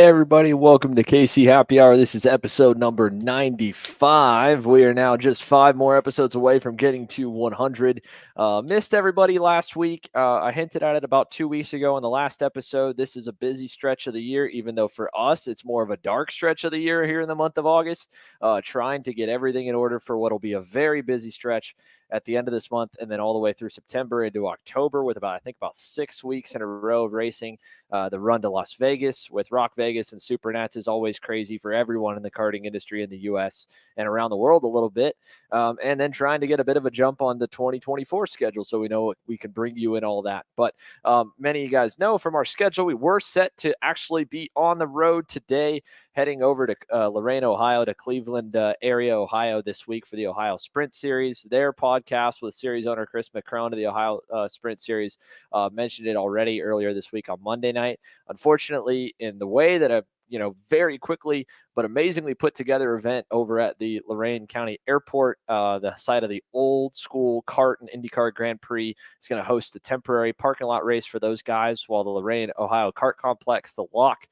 Hey everybody, welcome to KC Happy Hour. This is episode number 95. We are now just 5 more episodes away from getting to 100. Missed everybody last week. I hinted at it about 2 weeks ago in the last episode. This is a busy stretch of the year, even though for us it's more of a dark stretch of the year here in the month of August. Trying to get everything in order for what will be a very busy stretch at the end of this month and then all the way through September into October with about 6 weeks in a row of racing. The run to Las Vegas with Rock Vegas and Supernats is always crazy for everyone in the karting industry in the U.S. and around the world a little bit. And then trying to get a bit of a jump on the 2024 schedule so we know we can bring you in all that. But many of you guys know from our schedule, we were set to actually be on the road today, heading over to Lorain, Ohio, to Cleveland area, Ohio this week for the Ohio Sprint Series. Their podcast with series owner Chris McCrone of the Ohio Sprint Series mentioned it already earlier this week on Monday night. Unfortunately, in the way that a very quickly but amazingly put together event over at the Lorain County Airport, the site of the old school kart and IndyCar Grand Prix. It's going to host a temporary parking lot race for those guys while the Lorain, Ohio Kart Complex, the lock,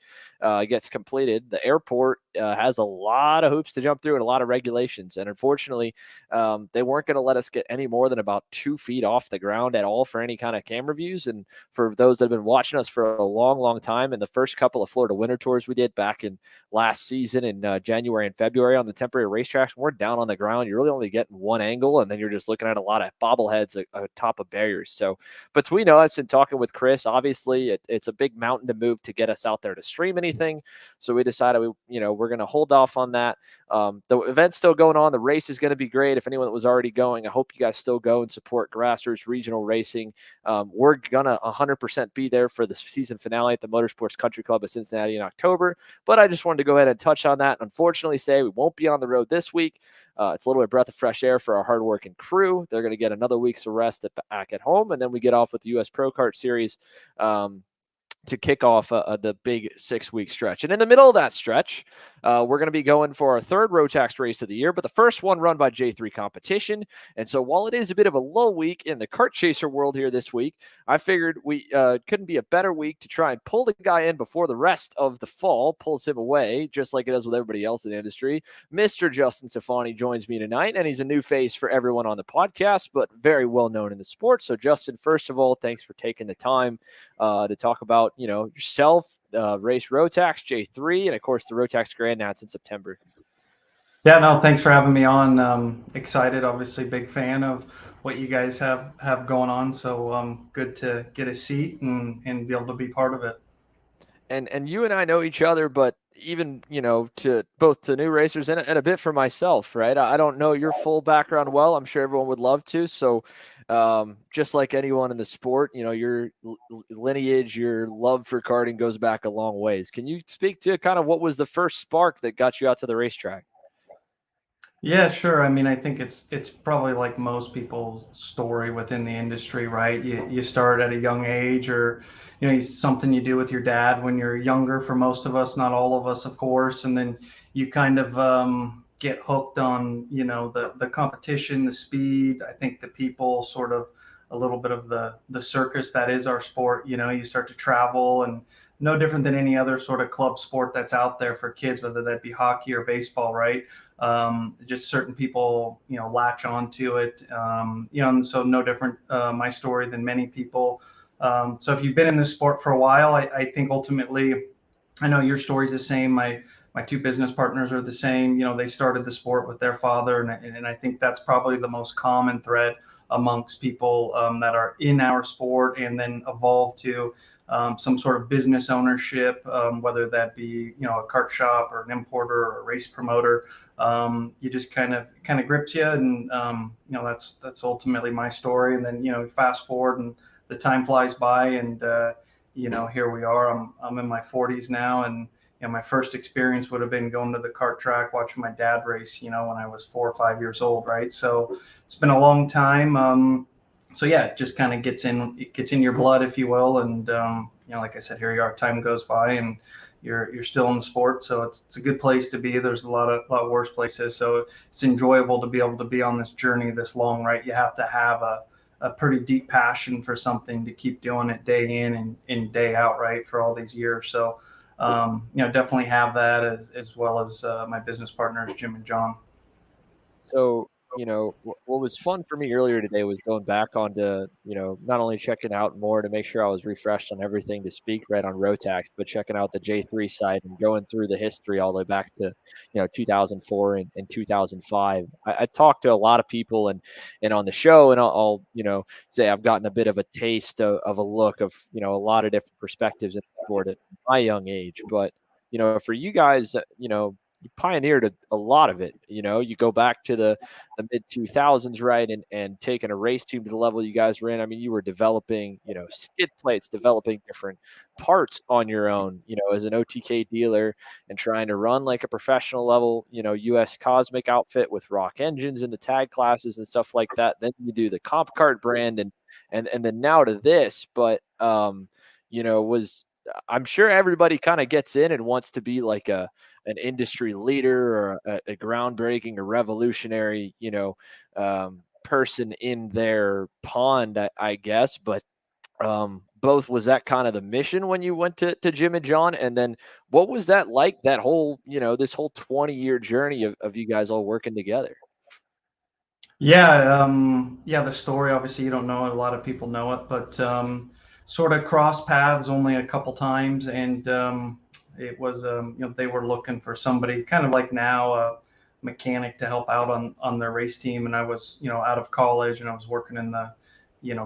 gets completed. The airport has a lot of hoops to jump through and a lot of regulations. And unfortunately, they weren't going to let us get any more than about 2 feet off the ground at all for any kind of camera views. And for those that have been watching us for a long, long time, in the first couple of Florida winter tours we did back in last season in January and February on the temporary racetracks, we're down on the ground. You're really only getting one angle, and then you're just looking at a lot of bobbleheads atop of barriers. So between us and talking with Chris, obviously it's a big mountain to move to get us out there to stream anything. So we decided we're going to hold off on that. The event's still going on. The race is going to be great. If anyone that was already going, I hope you guys still go and support grassroots regional racing. We're going to 100% be there for the season finale at the Motorsports Country Club of Cincinnati in October. But I just wanted to go ahead and touch on that. Unfortunately, say we won't be on the road this week. It's a little bit of breath of fresh air for our hardworking crew. They're going to get another week's rest back at home, and then we get off with the U.S. Pro Kart Series to kick off the big 6-week stretch. And in the middle of that stretch, we're going to be going for our third Rotax race of the year, but the first one run by J3 Competition. And so while it is a bit of a low week in the kart chaser world here this week, I figured we couldn't be a better week to try and pull the guy in before the rest of the fall pulls him away, just like it does with everybody else in the industry. Mr. Justin Stefani joins me tonight, and he's a new face for everyone on the podcast, but very well known in the sport. So Justin, first of all, thanks for taking the time to talk about yourself, RaceRotax, J3, and of course the Rotax Grand Nats in September. Yeah, no, thanks for having me on. Excited, obviously, big fan of what you guys have going on. So good to get a seat and be able to be part of it. And you and I know each other, but even, to both to new racers and a bit for myself, right? I don't know your full background well. I'm sure everyone would love to. So just like anyone in the sport, your lineage, your love for karting goes back a long ways. Can you speak to kind of what was the first spark that got you out to the racetrack? Yeah, sure. I mean, I think it's probably like most people's story within the industry, right? You start at a young age, or something you do with your dad when you're younger. For most of us, not all of us, of course, and then you kind of get hooked on the competition, the speed. I think the people sort of a little bit of the circus that is our sport. You start to travel, and no different than any other sort of club sport that's out there for kids, whether that be hockey or baseball, right? Just certain people, latch onto it, and so no different my story than many people. So if you've been in this sport for a while, I think ultimately, I know your story's the same. My two business partners are the same. They started the sport with their father, and I think that's probably the most common thread amongst people that are in our sport, and then evolve to some sort of business ownership, whether that be a kart shop or an importer or a race promoter. You just kind of grips you, and that's ultimately my story. And then fast forward, and the time flies by, and here we are. I'm in my 40s now, and my first experience would have been going to the kart track, watching my dad race, when I was 4 or 5 years old, right? So it's been a long time. So yeah, it just kind of gets in your blood, if you will. And like I said, here you are. Time goes by, and you're still in the sport, so it's a good place to be. There's a lot worse places, so it's enjoyable to be able to be on this journey this long, right? You have to have a pretty deep passion for something to keep doing it day in and day out, right, for all these years. So definitely have that as well as my business partners, Jim and John. So, what was fun for me earlier today was going back onto, not only checking out more to make sure I was refreshed on everything to speak right on Rotax, but checking out the J3 site and going through the history all the way back to, 2004 and 2005. I talked to a lot of people and on the show, and I'll say I've gotten a bit of a taste of a look of, a lot of different perspectives in the sport at my young age. But, for you guys, you pioneered a lot of it. You go back to the mid 2000s, right? And taking a race team to the level you guys were in. I mean, you were developing, skid plates, developing different parts on your own, as an OTK dealer and trying to run like a professional level, US Cosmic outfit with rock engines in the tag classes and stuff like that. Then you do the comp cart brand and then now to this, but was I'm sure everybody kind of gets in and wants to be like an industry leader or a groundbreaking or revolutionary, person in their pond, I guess. But both, was that kind of the mission when you went to Jim and John? And then what was that like, that whole, this whole 20-year journey of you guys all working together? Yeah, the story, obviously you don't know it, a lot of people know it, but sort of crossed paths only a couple times, and it was they were looking for somebody kind of like now a mechanic to help out on their race team, and I was out of college and I was working in the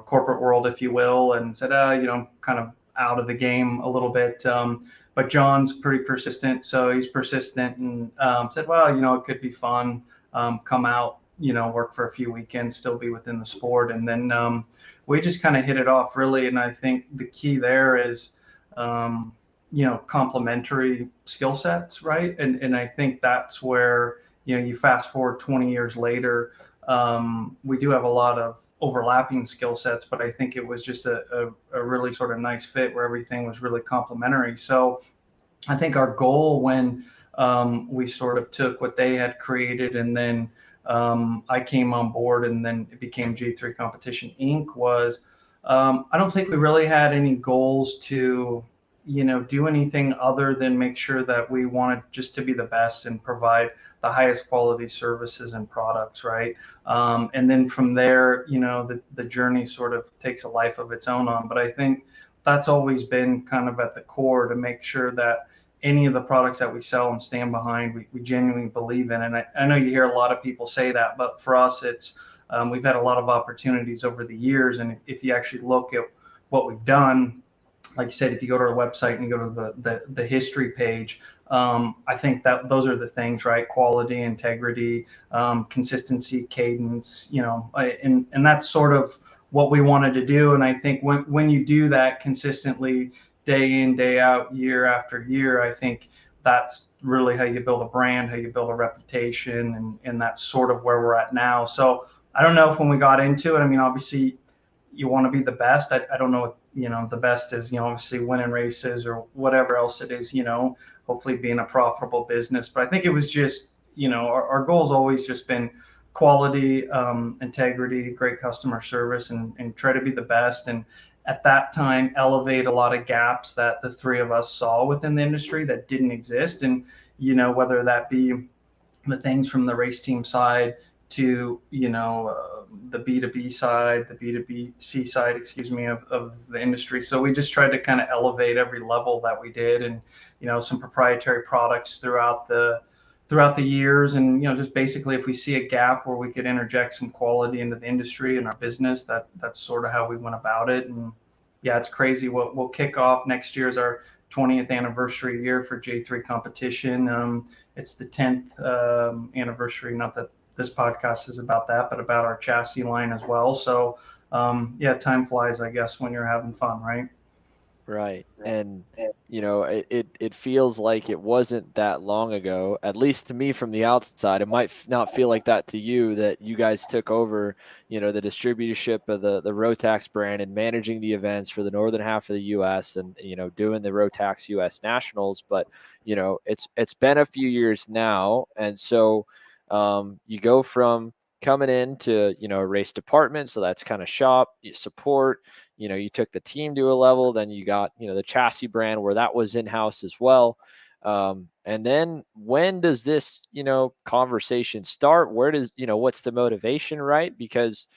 corporate world, if you will, and said I'm kind of out of the game a little bit. But John's pretty persistent, so he's persistent and said, well, it could be fun. Come out, work for a few weekends, still be within the sport. And then we just kind of hit it off, really. And I think the key there is, complementary skill sets, right? And I think that's where, you fast forward 20 years later, we do have a lot of overlapping skill sets, but I think it was just a really sort of nice fit where everything was really complementary. So I think our goal when we sort of took what they had created and then I came on board and then it became G3 Competition Inc. was I don't think we really had any goals to do anything other than make sure that we wanted just to be the best and provide the highest quality services and products, right? And then from there, the journey sort of takes a life of its own on. But I think that's always been kind of at the core to make sure that any of the products that we sell and stand behind, we genuinely believe in. And I know you hear a lot of people say that, but for us, it's we've had a lot of opportunities over the years. And if you actually look at what we've done, like you said, if you go to our website and you go to the history page, I think that those are the things, right? Quality, integrity, consistency, cadence, and that's sort of what we wanted to do. And I think when you do that consistently, day in, day out, year after year, I think that's really how you build a brand, how you build a reputation, and that's sort of where we're at now. So I don't know if when we got into it, I mean, obviously you want to be the best. I don't know what, the best is, obviously winning races or whatever else it is, hopefully being a profitable business. But I think it was just, our goal's always just been quality, integrity, great customer service, and try to be the best. And at that time, elevate a lot of gaps that the three of us saw within the industry that didn't exist. And, whether that be the things from the race team side to the B2B side, the B2B side, excuse me, of the industry. So we just tried to kind of elevate every level that we did, and some proprietary products throughout the years. And just basically, if we see a gap where we could interject some quality into the industry and our business, that's sort of how we went about it. And yeah, it's crazy. We'll kick off next year is our 20th anniversary year for J3 competition. It's the 10th anniversary, not that this podcast is about that, but about our chassis line as well. So yeah, time flies, I guess, when you're having fun, right? Right. And it feels like it wasn't that long ago, at least to me from the outside. It might not feel like that to you, that you guys took over, the distributorship of the Rotax brand and managing the events for the northern half of the US and, doing the Rotax US Nationals. But, it's been a few years now. And so you go from coming into, a race department. So that's kind of shop support. You took the team to a level, then you got, the chassis brand where that was in-house as well. And then when does this, conversation start? Where does, what's the motivation, right? Because,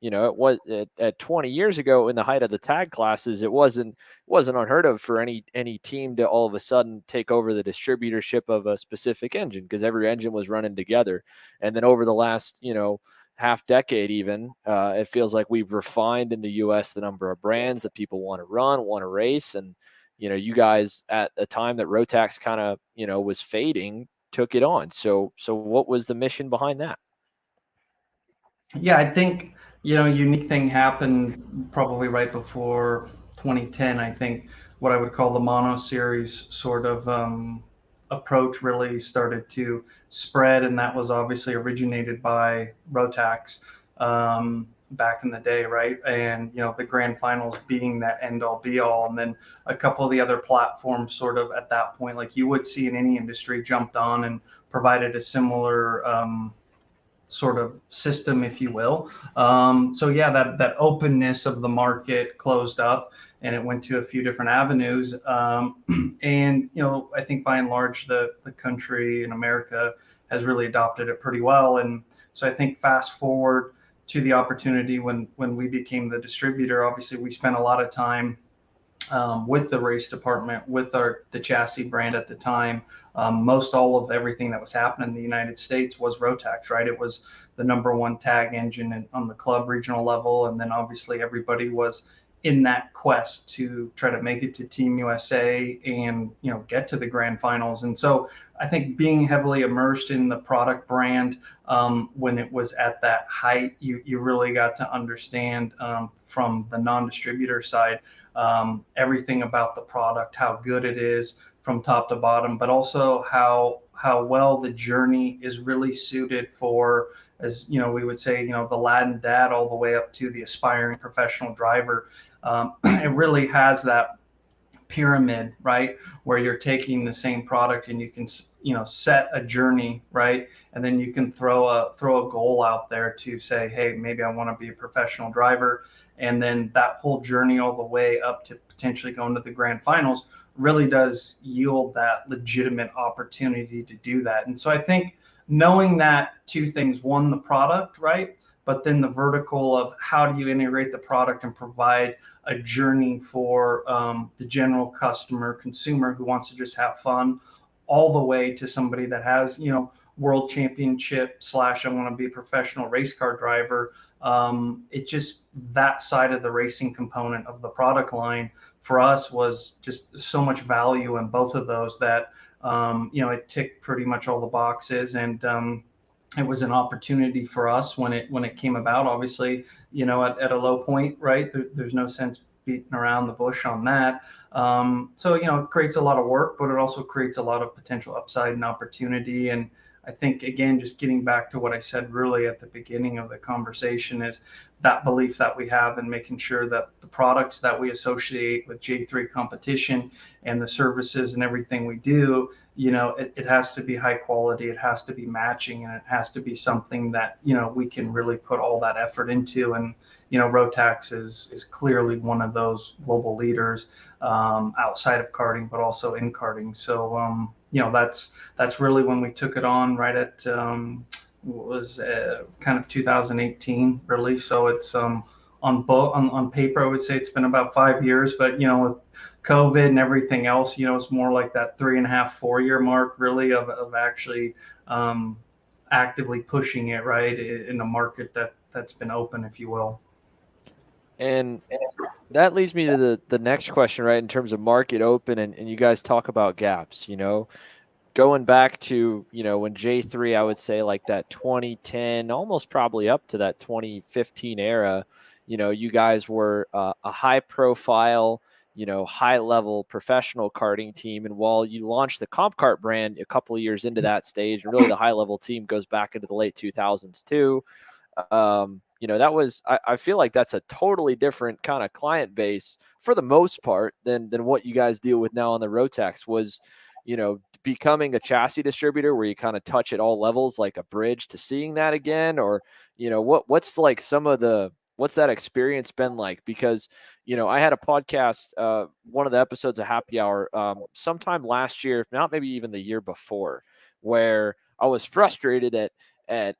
it was at 20 years ago in the height of the tag classes, it wasn't unheard of for any team to all of a sudden take over the distributorship of a specific engine, because every engine was running together. And then over the last, half decade, even, it feels like we've refined in the US the number of brands that people want to run, want to race. And, you guys at a time that Rotax kind of, was fading, took it on. So what was the mission behind that? Yeah, I think, unique thing happened probably right before 2010. I think what I would call the mono series sort of approach really started to spread, and that was obviously originated by Rotax back in the day, right? And, the grand finals being that end all be all. And then a couple of the other platforms sort of at that point, like you would see in any industry, jumped on and provided a similar sort of system, if you will. So yeah, that openness of the market closed up, and it went to a few different avenues. And I think by and large, the country in America has really adopted it pretty well. And so I think fast forward to the opportunity when we became the distributor, obviously we spent a lot of time with the race department, with the chassis brand at the time. Most all of everything that was happening in the United States was Rotax, right? It was the number one tag engine on the club regional level, and then obviously everybody was in that quest to try to make it to Team USA and get to the grand finals. And so I think being heavily immersed in the product brand when it was at that height, you really got to understand from the non-distributor side everything about the product, how good it is from top to bottom, but also how well the journey is really suited for, as we would say, the lad and dad all the way up to the aspiring professional driver. It really has that pyramid, right, where you're taking the same product and you can set a journey, right, and then you can throw a goal out there to say, hey, maybe I want to be a professional driver. And then that whole journey all the way up to potentially going to the grand finals really does yield that legitimate opportunity to do that. And so I think knowing that two things: one, the product, right, but then the vertical of how do you integrate the product and provide a journey for the general customer, consumer who wants to just have fun, all the way to somebody that has, world championship / I want to be a professional race car driver. It just, that side of the racing component of the product line for us was just so much value in both of those that, it ticked pretty much all the boxes. And it was an opportunity for us when it came about, obviously, at a low point, right? There's no sense beating around the bush on that. So, it creates a lot of work, but it also creates a lot of potential upside and opportunity. And I think, again, just getting back to what I said really at the beginning of the conversation, is that belief that we have in making sure that the products that we associate with J3 competition and the services and everything we do, it has to be high quality, it has to be matching, and it has to be something that, we can really put all that effort into. And, Rotax is clearly one of those global leaders outside of karting, but also in karting. So, that's really when we took it on, right at was kind of 2018 really. So it's on paper I would say it's been about 5 years, but with COVID and everything else, it's more like that 3.5 4 year mark really of actually actively pushing it right in a market that's been open, if you will. And that leads me to the next question, right? In terms of market open, and you guys talk about gaps, going back to, when J3, I would say like that 2010, almost probably up to that 2015 era, you guys were a high profile, high level professional karting team. And while you launched the Comp Kart brand a couple of years into that stage, and really the high level team goes back into the late 2000s too. That was, I feel like that's a totally different kind of client base for the most part than what you guys deal with now on the Rotax. Was, becoming a chassis distributor where you kind of touch at all levels, like a bridge to seeing that again? Or, what's like what's that experience been like? Because, I had a podcast, one of the episodes of Happy Hour, sometime last year, if not maybe even the year before, where I was frustrated at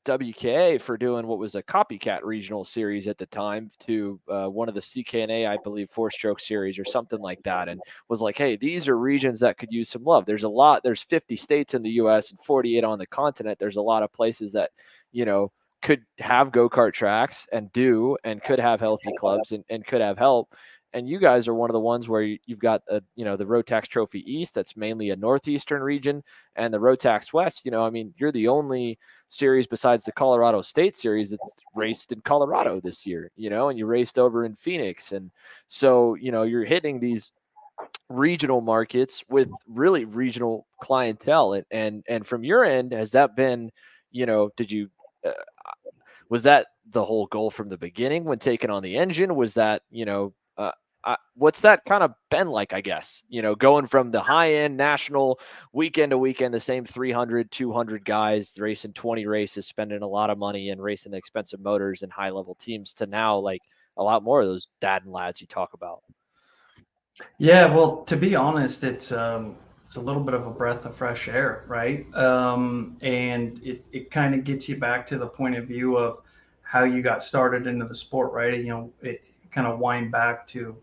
WKA for doing what was a copycat regional series at the time to one of the CKNA, I believe, 4-stroke series or something like that, and was like, hey, these are regions that could use some love. There's 50 states in the U.S. and 48 on the continent. There's a lot of places that, could have go-kart tracks and could have healthy clubs and could have help. And you guys are one of the ones where you've got the Rotax Trophy East, that's mainly a northeastern region, and the Rotax West. You're the only series besides the Colorado State Series that's raced in Colorado this year, and you raced over in Phoenix. And so, you're hitting these regional markets with really regional clientele. And from your end, has that been, did you, was that the whole goal from the beginning when taking on the engine? Was that, what's that kind of been like, I guess, going from the high end national weekend to weekend, the same 300, 200 guys racing 20 races, spending a lot of money and racing the expensive motors and high level teams, to now like a lot more of those dad and lads you talk about? Yeah, well, to be honest, it's a little bit of a breath of fresh air, right? And it kind of gets you back to the point of view of how you got started into the sport, right? It kind of wind back to,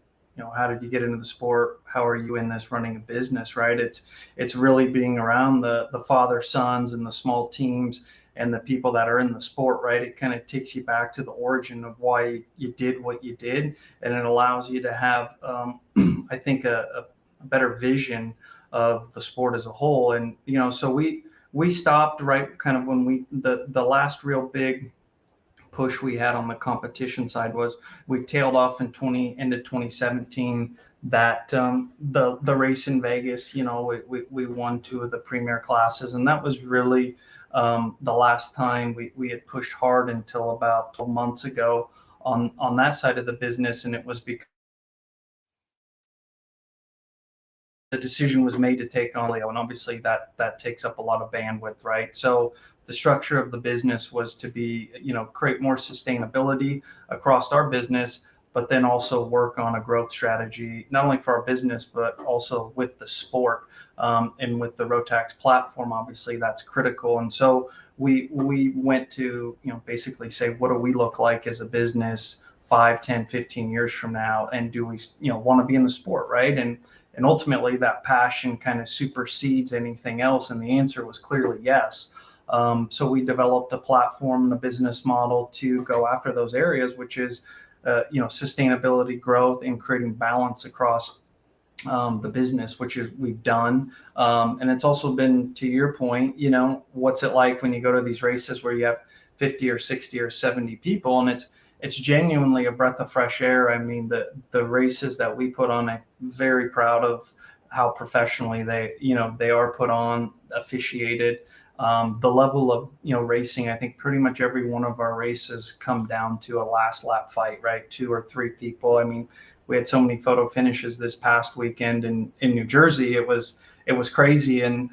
how did you get into the sport? How are you in this running a business, right? It's really being around the father sons and the small teams and the people that are in the sport, right? It kind of takes you back to the origin of why you did what you did, and it allows you to have, I think, a better vision of the sport as a whole. And so we stopped right kind of when the last real big push we had on the competition side was we tailed off in into 2017. That the race in Vegas, we won 2 of the premier classes, and that was really the last time we had pushed hard until about 12 months ago on that side of the business. And it was because the decision was made to take on Leo, and obviously that takes up a lot of bandwidth, right? So the structure of the business was to be, create more sustainability across our business, but then also work on a growth strategy, not only for our business, but also with the sport, and with the Rotax platform. Obviously, that's critical. And so we went to, basically say, what do we look like as a business 5, 10, 15 years from now? And do we, want to be in the sport, right? And ultimately, that passion kind of supersedes anything else. And the answer was clearly yes. So we developed a platform and a business model to go after those areas, which is, sustainability, growth, and creating balance across the business, which is we've done. And it's also been, to your point, what's it like when you go to these races where you have 50 or 60 or 70 people, and it's genuinely a breath of fresh air. I mean, the races that we put on, I'm very proud of how professionally they are put on, officiated. The level of, racing, I think pretty much every one of our races come down to a last lap fight, right? 2 or 3 people. I mean, we had so many photo finishes this past weekend in New Jersey. It was crazy. And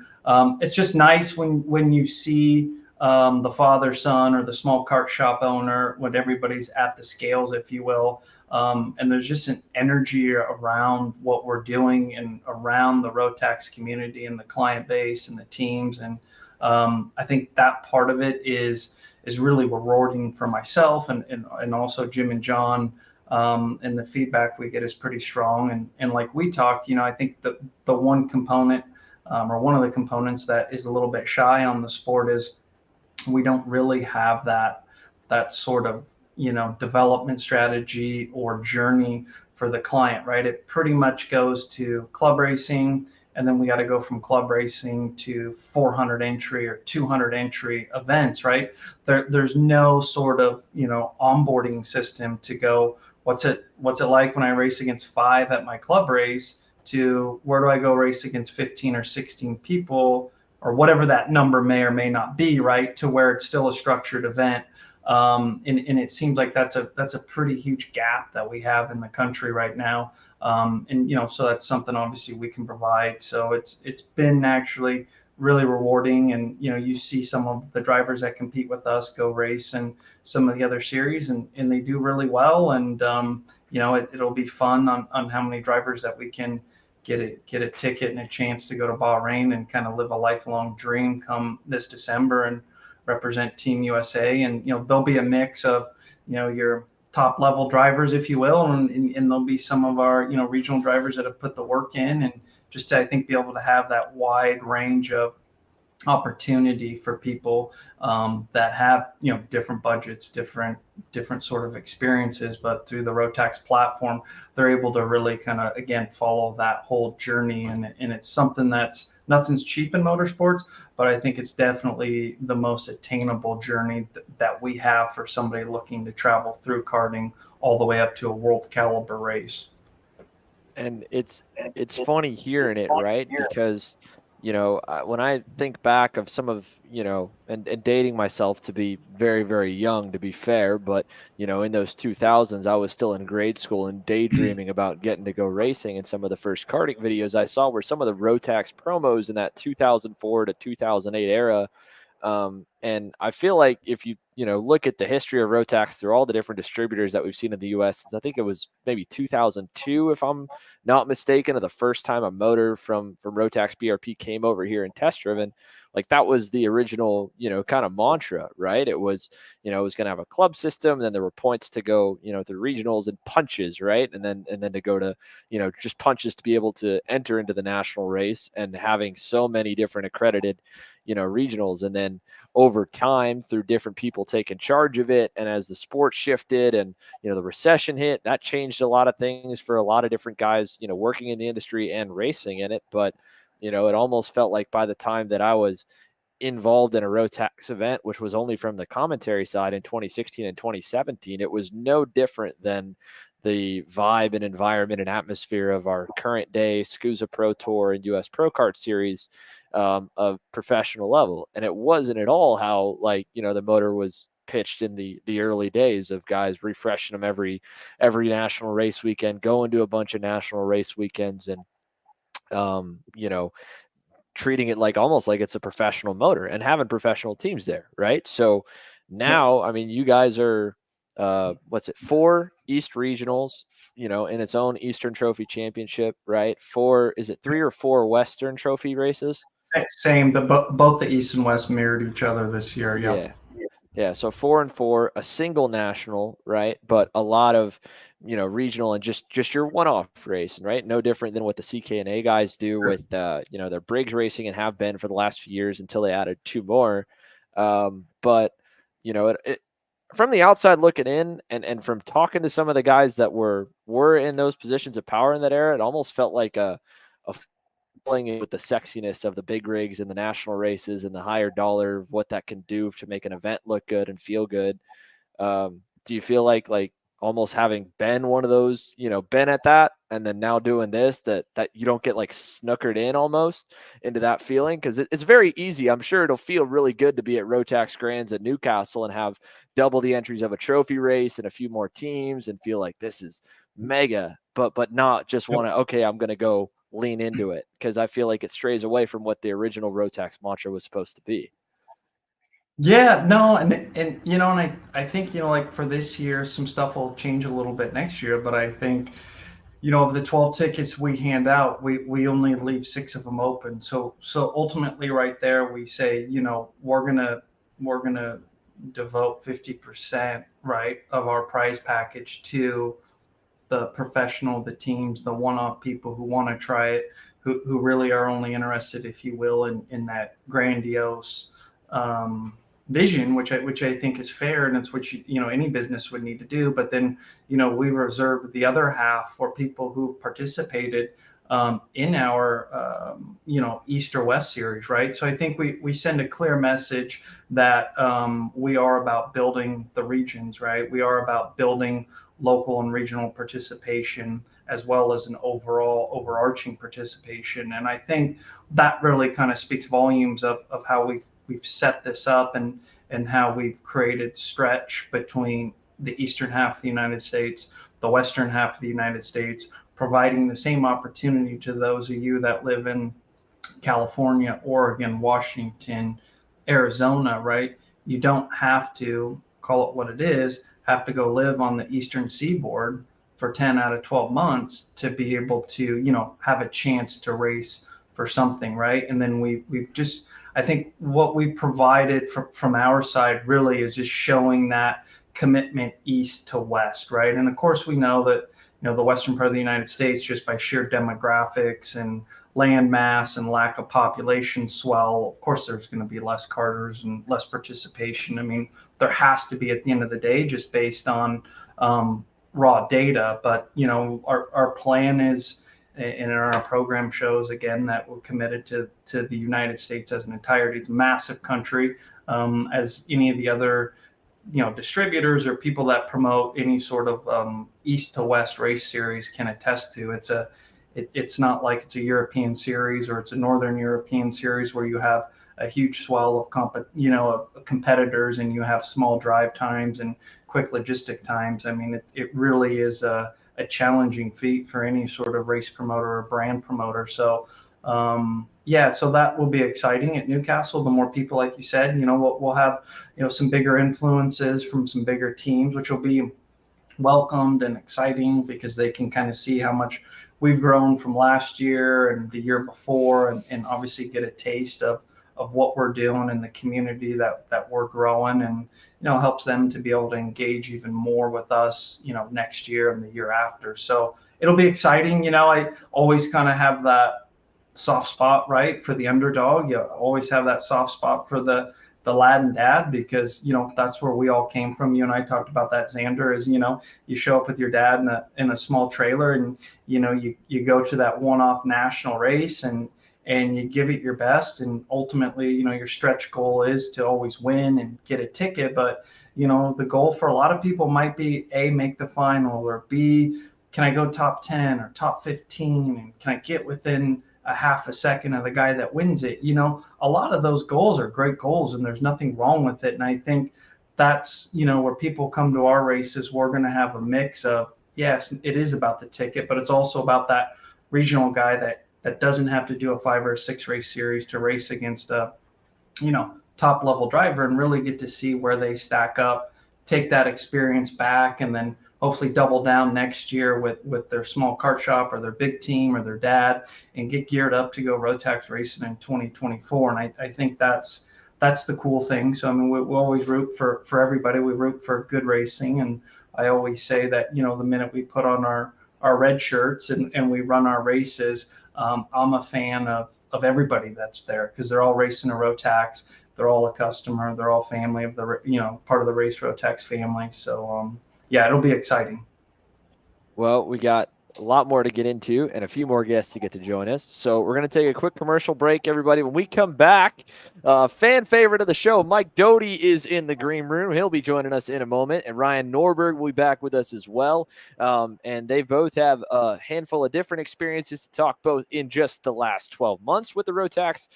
it's just nice when you see the father son or the small kart shop owner, when everybody's at the scales, if you will. And there's just an energy around what we're doing and around the Rotax community and the client base and the teams. And I think that part of it is really rewarding for myself and also Jim and John. And the feedback we get is pretty strong. And like we talked, I think the one component, or one of the components that is a little bit shy on the sport is we don't really have that sort of, development strategy or journey for the client, right? It pretty much goes to club racing, and then we got to go from club racing to 400 entry or 200 entry events, right? There's no sort of, onboarding system to go, what's it like when I race against 5 at my club race, to where do I go race against 15 or 16 people, or whatever that number may or may not be, right? To where it's still a structured event. And it seems like that's a pretty huge gap that we have in the country right now. And so that's something obviously we can provide. So it's been actually really rewarding. And you see some of the drivers that compete with us go race and some of the other series, and they do really well. And it'll be fun on how many drivers that we can get a ticket and a chance to go to Bahrain and kind of live a lifelong dream come this December and represent Team USA. And there'll be a mix of your top level drivers, if you will, and there'll be some of our regional drivers that have put the work in, and just to, I think, be able to have that wide range of opportunity for people that have different budgets, different sort of experiences, but through the Rotax platform they're able to really kind of again follow that whole journey. And it's something that's nothing's cheap in motorsports, but I think it's definitely the most attainable journey that we have for somebody looking to travel through karting all the way up to a world caliber race. And it's funny hearing it, right? Because when I think back of some of, and dating myself to be very, very young, to be fair, but, in those 2000s, I was still in grade school and daydreaming about getting to go racing. And some of the first karting videos I saw were some of the Rotax promos in that 2004 to 2008 era. And I feel like if you look at the history of Rotax through all the different distributors that we've seen in the U.S., since I think it was maybe 2002, if I'm not mistaken, of the first time a motor from Rotax BRP came over here and test driven, like that was the original kind of mantra, right? It was it was going to have a club system, and then there were points to go through regionals and punches, right? And then to go to just punches to be able to enter into the national race, and having so many different accredited regionals. And then over time, through different people taking charge of it, and as the sport shifted and the recession hit, that changed a lot of things for a lot of different guys working in the industry and racing in it. But it almost felt like by the time that I was involved in a Rotax event, which was only from the commentary side in 2016 and 2017, it was no different than the vibe and environment and atmosphere of our current day SCUSA Pro Tour and US Pro Kart Series of professional level. And it wasn't at all how the motor was pitched in the early days of guys refreshing them every national race weekend, going to a bunch of national race weekends, and treating it like almost like it's a professional motor and having professional teams there, right? So now, I mean, you guys are what's it, 4 East regionals, in its own Eastern Trophy Championship, right? 4, is it 3 or 4 Western Trophy races? Same, both the East and West mirrored each other this year. Yep. Yeah, so 4 and 4, a single national, right? But a lot of, regional and just your one-off racing, right? No different than what the CKNA guys do with, their Briggs racing, and have been for the last few years until they added 2 more. But from the outside looking in, and from talking to some of the guys that were in those positions of power in that era, it almost felt like a playing with the sexiness of the big rigs and the national races and the higher dollar of what that can do to make an event look good and feel good. Do you feel like almost having been one of those, been at that, and then now doing this, that you don't get snookered in almost into that feeling? Because it's very easy. I'm sure it'll feel really good to be at Rotax Grands at Newcastle and have double the entries of a trophy race and a few more teams and feel like this is mega, but not just want to, okay, I'm going to go lean into it, because I feel like it strays away from what the original Rotax mantra was supposed to be. Yeah, no, and I think for this year, some stuff will change a little bit next year, but I think of the 12 tickets we hand out, we only leave 6 of them open. So ultimately, right there, we say we're gonna devote 50%, right, of our prize package to the professional, the teams, the one-off people who want to try it, who really are only interested, if you will, in that grandiose vision, which I think is fair, and it's what any business would need to do. But then we reserved the other half for people who've participated in our East or West series, right? So I think we send a clear message that we are about building the regions, right? We are about building local and regional participation, as well as an overall overarching participation. And I think that really kind of speaks volumes of how we've set this up. And and how we've created stretch between the eastern half of the United States, the western half of the United States, providing the same opportunity to those of you that live in California, Oregon, Washington, Arizona, right? You don't have to, call it what it is, have to go live on the eastern seaboard for 10 out of 12 months to be able to, have a chance to race for something, right? And then we've just, I think what we provided from our side really is just showing that commitment east to west, right? And of course, we know that, the western part of the United States, just by sheer demographics and land mass and lack of population swell, of course, there's going to be less karters and less participation. I mean, there has to be at the end of the day, just based on raw data. But, our plan is, and our program shows again that we're committed to the United States as an entirety. It's a massive country, as any of the other distributors or people that promote any sort of east to west race series can attest to. It's not like it's a European series or it's a Northern European series where you have a huge swell of competitors and you have small drive times and quick logistic times. I mean, it really is a challenging feat for any sort of race promoter or brand promoter. So so that will be exciting at Newcastle. The more people, like you said, we'll have, some bigger influences from some bigger teams, which will be welcomed and exciting because they can kind of see how much we've grown from last year and the year before, and obviously get a taste of what we're doing in the community that we're growing, and helps them to be able to engage even more with us, next year and the year after. So it'll be exciting. I always kind of have that soft spot, right, for the underdog. You always have that soft spot for the lad and dad, because that's where we all came from. You and I talked about that, Xander, is you show up with your dad in a small trailer, and you go to that one-off national race, and you give it your best, and ultimately your stretch goal is to always win and get a ticket. But the goal for a lot of people might be A, make the final, or B, can I go top 10 or top 15, and can I get within a half a second of the guy that wins it? A lot of those goals are great goals, and there's nothing wrong with it. And I think that's, where people come to our races. We're going to have a mix of, yes, it is about the ticket, but it's also about that regional guy that doesn't have to do a 5 or 6 race series to race against a, top level driver and really get to see where they stack up, take that experience back, and then hopefully double down next year with their small kart shop or their big team or their dad, and get geared up to go Rotax racing in 2024. And I think that's the cool thing. So, I mean, we always root for everybody. We root for good racing. And I always say that, the minute we put on our red shirts and we run our races, I'm a fan of everybody that's there, because they're all racing a Rotax. They're all a customer. They're all family of the, part of the RaceRotax family. So, it'll be exciting. Well, we got a lot more to get into and a few more guests to get to join us. So we're going to take a quick commercial break, everybody. When we come back, fan favorite of the show, Mike Doty, is in the green room. He'll be joining us in a moment. And Ryan Norberg will be back with us as well. And they both have a handful of different experiences to talk both in just the last 12 months with the Rotax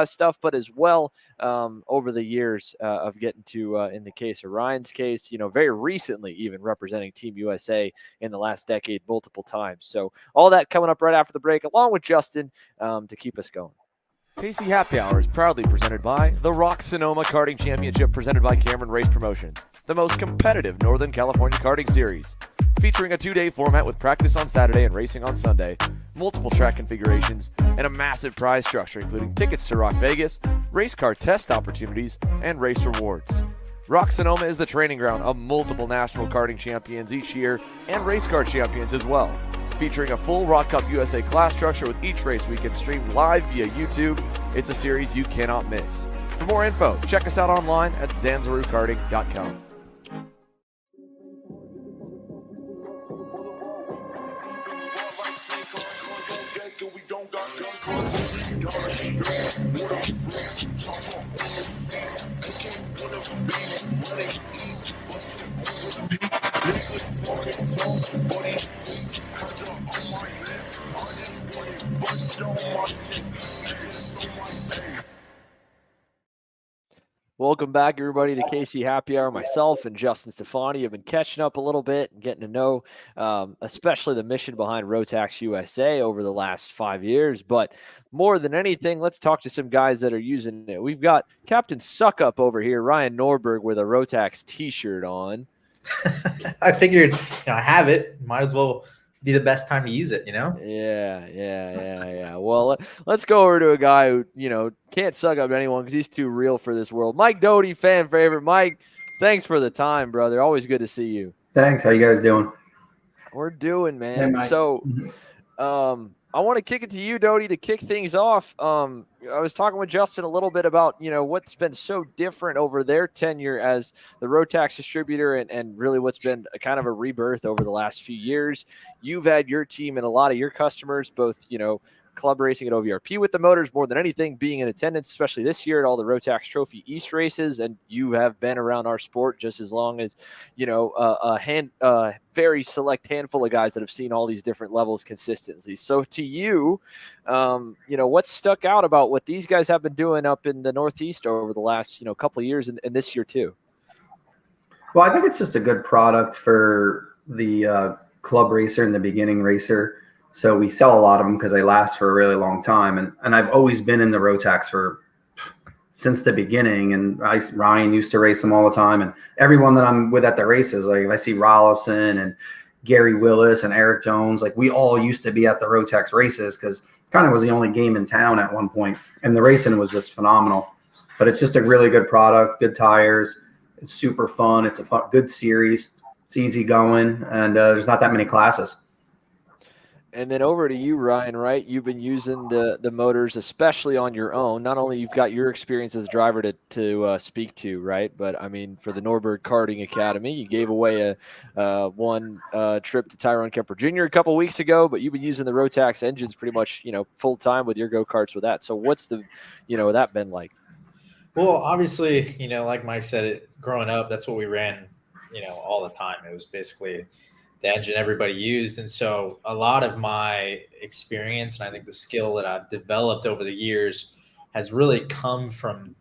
stuff, but as well over the years of getting to, in the case of Ryan's case, very recently even representing Team USA in the last decade multiple times. So all that coming up right after the break, along with Justin, to keep us going. KC Happy Hour is proudly presented by the Rock Sonoma Karting Championship, presented by Cameron Race Promotions, the most competitive Northern California karting series, featuring a 2-day format with practice on Saturday and racing on Sunday, multiple track configurations, and a massive prize structure, including tickets to Rock Vegas, race car test opportunities, and race rewards. Rock Sonoma is the training ground of multiple national karting champions each year and race car champions as well, featuring a full Rock Cup USA class structure with each race weekend streamed live via YouTube. It's a series you cannot miss. For more info, check us out online at zanzarukarting.com. Welcome back, everybody, to KC Happy Hour. Myself and Justin Stefani have been catching up a little bit and getting to know especially the mission behind Rotax USA over the last 5 years. But more than anything, let's talk to some guys that are using it. We've got Captain Suckup over here, Ryan Norberg, with a Rotax t-shirt on. I figured, I have it. Might as well be the best time to use it, Yeah. Well, let's go over to a guy who, can't suck up anyone because he's too real for this world. Mike Doty, fan favorite. Mike, thanks for the time, brother. Always good to see you. Thanks. How you guys doing? We're doing, man. Hey, Mike. So, I want to kick it to you, Doty, to kick things off. I was talking with Justin a little bit about, what's been so different over their tenure as the Rotax distributor and really what's been a kind of a rebirth over the last few years. You've had your team and a lot of your customers, both, club racing at OVRP with the motors more than anything, being in attendance, especially this year at all the Rotax Trophy East races. And you have been around our sport just as long as, a very select handful of guys that have seen all these different levels consistently. So to you, what's stuck out about what these guys have been doing up in the Northeast over the last, couple of years and this year too? Well, I think it's just a good product for the club racer and the beginning racer. So we sell a lot of them because they last for a really long time. And I've always been in the Rotax since the beginning. And Ryan used to race them all the time. And everyone that I'm with at the races, like if I see Rollison and Gary Willis and Eric Jones, like we all used to be at the Rotax races because kind of was the only game in town at one point. And the racing was just phenomenal. But it's just a really good product, good tires. It's super fun. It's a good series. It's easy going. And there's not that many classes. And then over to you, Ryan, right? You've been using the motors, especially on your own. Not only you've got your experience as a driver to speak to, right? But, I mean, for the Norberg Karting Academy, you gave away one trip to Tyrone Kemper Jr. a couple weeks ago, but you've been using the Rotax engines pretty much, full-time with your go-karts with that. So what's that been like? Well, obviously, like Mike said, growing up, that's what we ran, all the time. It was basically – the engine everybody used. And so a lot of my experience and I think the skill that I've developed over the years has really come from,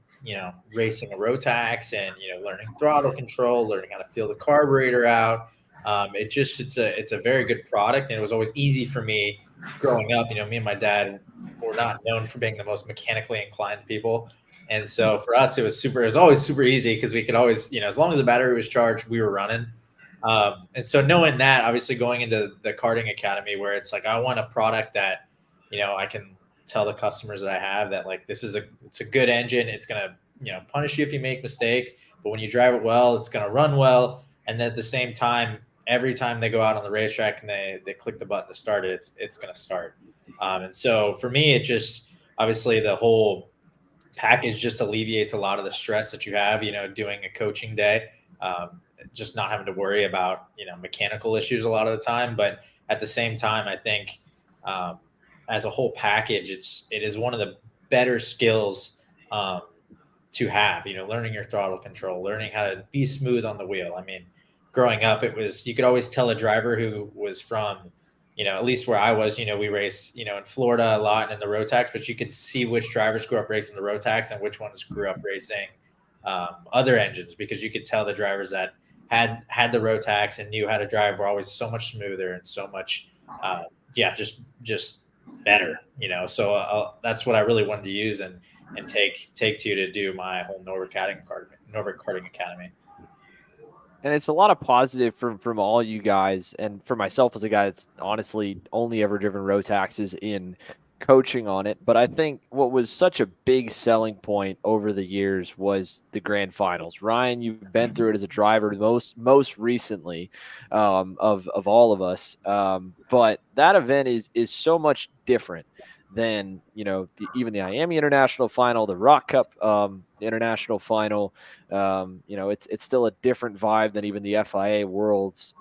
racing a Rotax and, learning throttle control, learning how to feel the carburetor out. It's a very good product. And it was always easy for me growing up. Me and my dad were not known for being the most mechanically inclined people. And so for us, it was always super easy because we could always, as long as the battery was charged, we were running. And so knowing that, obviously going into the karting academy where it's like, I want a product that, I can tell the customers that I have that like, it's a good engine. It's going to, punish you if you make mistakes, but when you drive it well, it's going to run well. And then at the same time, every time they go out on the racetrack and they click the button to start it, it's going to start. And so for me, it just, obviously the whole package just alleviates a lot of the stress that you have, doing a coaching day. Just not having to worry about, mechanical issues a lot of the time. But at the same time, I think as a whole package, it is one of the better skills to have, learning your throttle control, learning how to be smooth on the wheel. I mean, growing up, you could always tell a driver who was from, at least where I was, we raced, in Florida a lot and in the Rotax, but you could see which drivers grew up racing the Rotax and which ones grew up racing other engines, because you could tell the drivers that had the Rotax and knew how to drive were always so much smoother and so much, just better, So that's what I really wanted to use and take to do my whole Norberg Karting Academy. And it's a lot of positive from all you guys, and for myself as a guy that's honestly only ever driven Rotaxes in coaching on it. But I think what was such a big selling point over the years was the grand finals. Ryan, you've been through it as a driver most recently of all of us. But that event is so much different than, even the Miami International Final, the Rock Cup International Final. It's still a different vibe than even the FIA Worlds.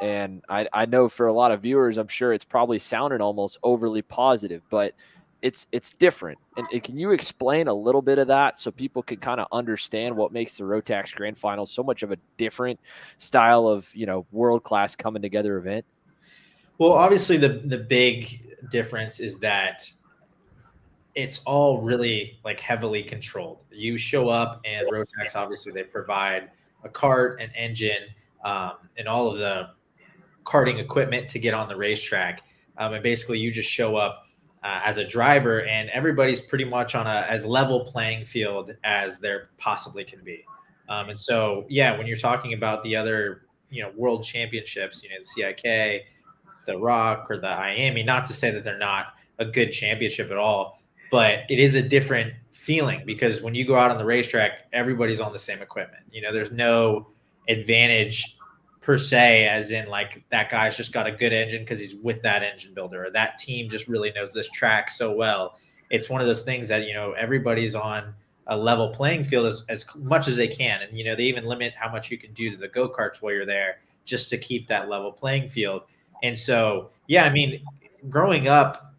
And I know for a lot of viewers, I'm sure it's probably sounded almost overly positive, but it's different. And can you explain a little bit of that so people can kind of understand what makes the Rotax Grand Finals so much of a different style of, world-class coming together event? Well, obviously the big difference is that it's all really like heavily controlled. You show up, and Rotax, obviously they provide a cart, an engine, and all of the karting equipment to get on the racetrack. And basically you just show up as a driver, and everybody's pretty much on a as level playing field as there possibly can be. And so, yeah, when you're talking about the other, world championships, the CIK, the Rock, or the Miami, not to say that they're not a good championship at all, but it is a different feeling because when you go out on the racetrack, everybody's on the same equipment. There's no advantage per se, as in like that guy's just got a good engine because he's with that engine builder, or that team just really knows this track so well. It's one of those things that, everybody's on a level playing field as much as they can. And, they even limit how much you can do to the go-karts while you're there just to keep that level playing field. And so, yeah, I mean, growing up,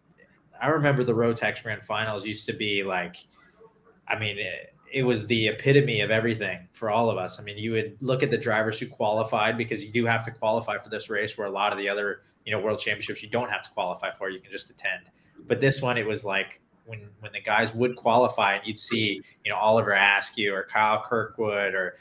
I remember the Rotax Grand Finals used to be like, I mean, it was the epitome of everything for all of us. I mean, you would look at the drivers who qualified, because you do have to qualify for this race, where a lot of the other, world championships you don't have to qualify for, you can just attend. But this one, it was like when the guys would qualify, and you'd see, Oliver Askew or Kyle Kirkwood or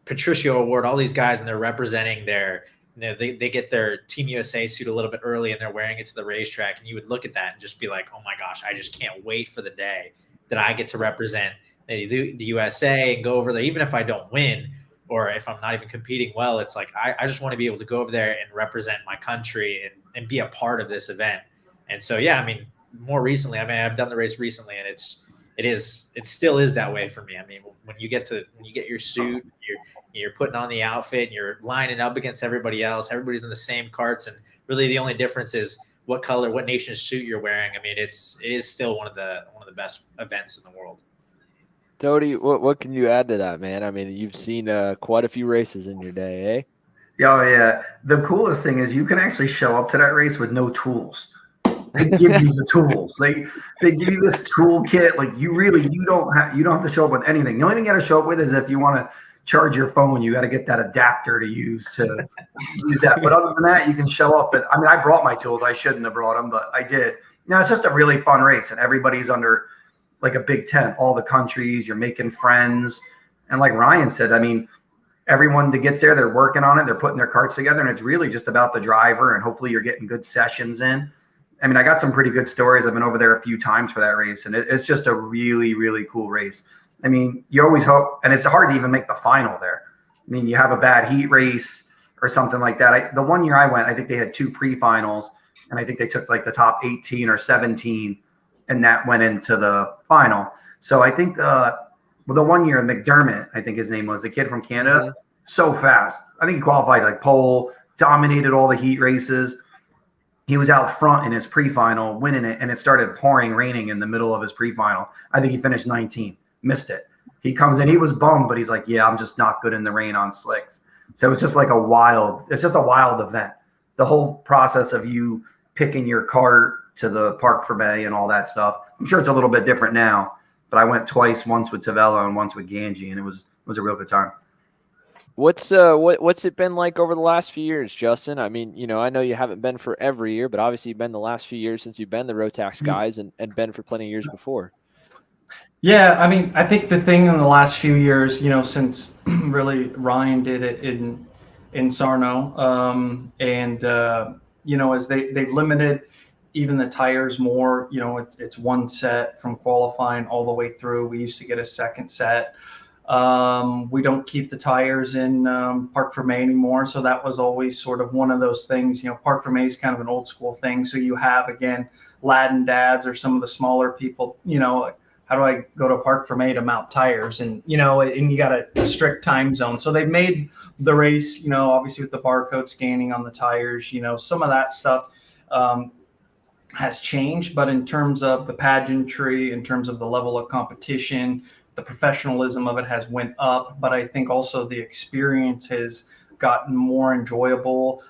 Patricio Award, all these guys, and they're representing their, they get their Team USA suit a little bit early, and they're wearing it to the racetrack. And you would look at that and just be like, oh my gosh, I just can't wait for the day that I get to represent the USA and go over there. Even if I don't win, or if I'm not even competing well, it's like, I just want to be able to go over there and represent my country and be a part of this event. And so, yeah, I mean, more recently, I've done the race recently, and it still is that way for me. I mean, when you get your suit, you're putting on the outfit, and you're lining up against everybody else. Everybody's in the same carts, and really the only difference is what color, what nation's suit you're wearing. I mean, it is still one of the best events in the world. Doty, what can you add to that, man? I mean, you've seen quite a few races in your day, eh? Oh, yeah. The coolest thing is you can actually show up to that race with no tools. They give you the tools. They give you this toolkit. Like you don't have to show up with anything. The only thing you got to show up with is if you want to charge your phone, you got to get that adapter to use that. But other than that, you can show up. And I mean, I brought my tools. I shouldn't have brought them, but I did. It's just a really fun race, and everybody's under like a big tent. All the countries, you're making friends, and like Ryan said, I mean, everyone that gets there, they're working on it. They're putting their carts together, and it's really just about the driver. And hopefully, you're getting good sessions in. I mean, I got some pretty good stories. I've been over there a few times for that race, and it's just a really, really cool race. I mean, you always hope, and it's hard to even make the final there. I mean, you have a bad heat race or something like that. The one year I went, I think they had 2 pre-finals, and I think they took like the top 18 or 17, and that went into the final. So I think the one year, McDermott, I think his name was, the kid from Canada, so fast. I think he qualified like pole, dominated all the heat races. He was out front in his pre-final winning it, and it started raining in the middle of his pre-final. I think he finished 19th, missed it. He comes in, he was bummed, but he's like, yeah, I'm just not good in the rain on slicks. So it's just like a wild event. The whole process of you picking your cart to the Parc Fermé and all that stuff. I'm sure it's a little bit different now, but I went twice, once with Tavella and once with Ganji, and it was a real good time. What's it been like over the last few years, Justin? I mean, I know you haven't been for every year, but obviously you've been the last few years since you've been the Rotax guys, and been for plenty of years before. Yeah, I mean, I think the thing in the last few years, since really Ryan did it in Sarno, as they've limited even the tires more, it's one set from qualifying all the way through. We used to get a second set. We don't keep the tires in Parc Fermé anymore, so that was always sort of one of those things. Parc Fermé is kind of an old school thing, so you have, again, lad and dads or some of the smaller people, how do I go to Parc Fermé to mount tires? And, and you got a strict time zone. So they've made the race, obviously with the barcode scanning on the tires, some of that stuff has changed. But in terms of the pageantry, in terms of the level of competition, the professionalism of it has went up. But I think also the experience has gotten more enjoyable.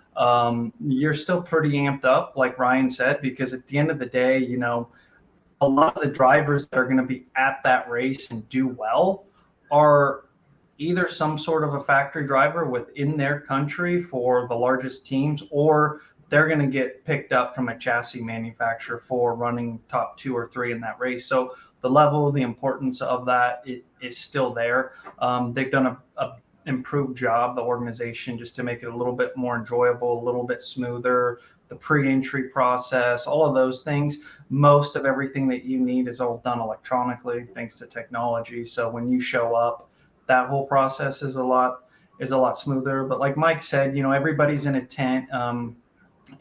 You're still pretty amped up, like Ryan said, because at the end of the day, a lot of the drivers that are going to be at that race and do well are either some sort of a factory driver within their country for the largest teams, or they're going to get picked up from a chassis manufacturer for running top 2 or 3 in that race. So the level, the importance of that is still there. They've done a improved job, the organization, just to make it a little bit more enjoyable, a little bit smoother, the pre-entry process, all of those things. Most of everything that you need is all done electronically thanks to technology. So when you show up, that whole process is a lot smoother. But like Mike said, everybody's in a tent.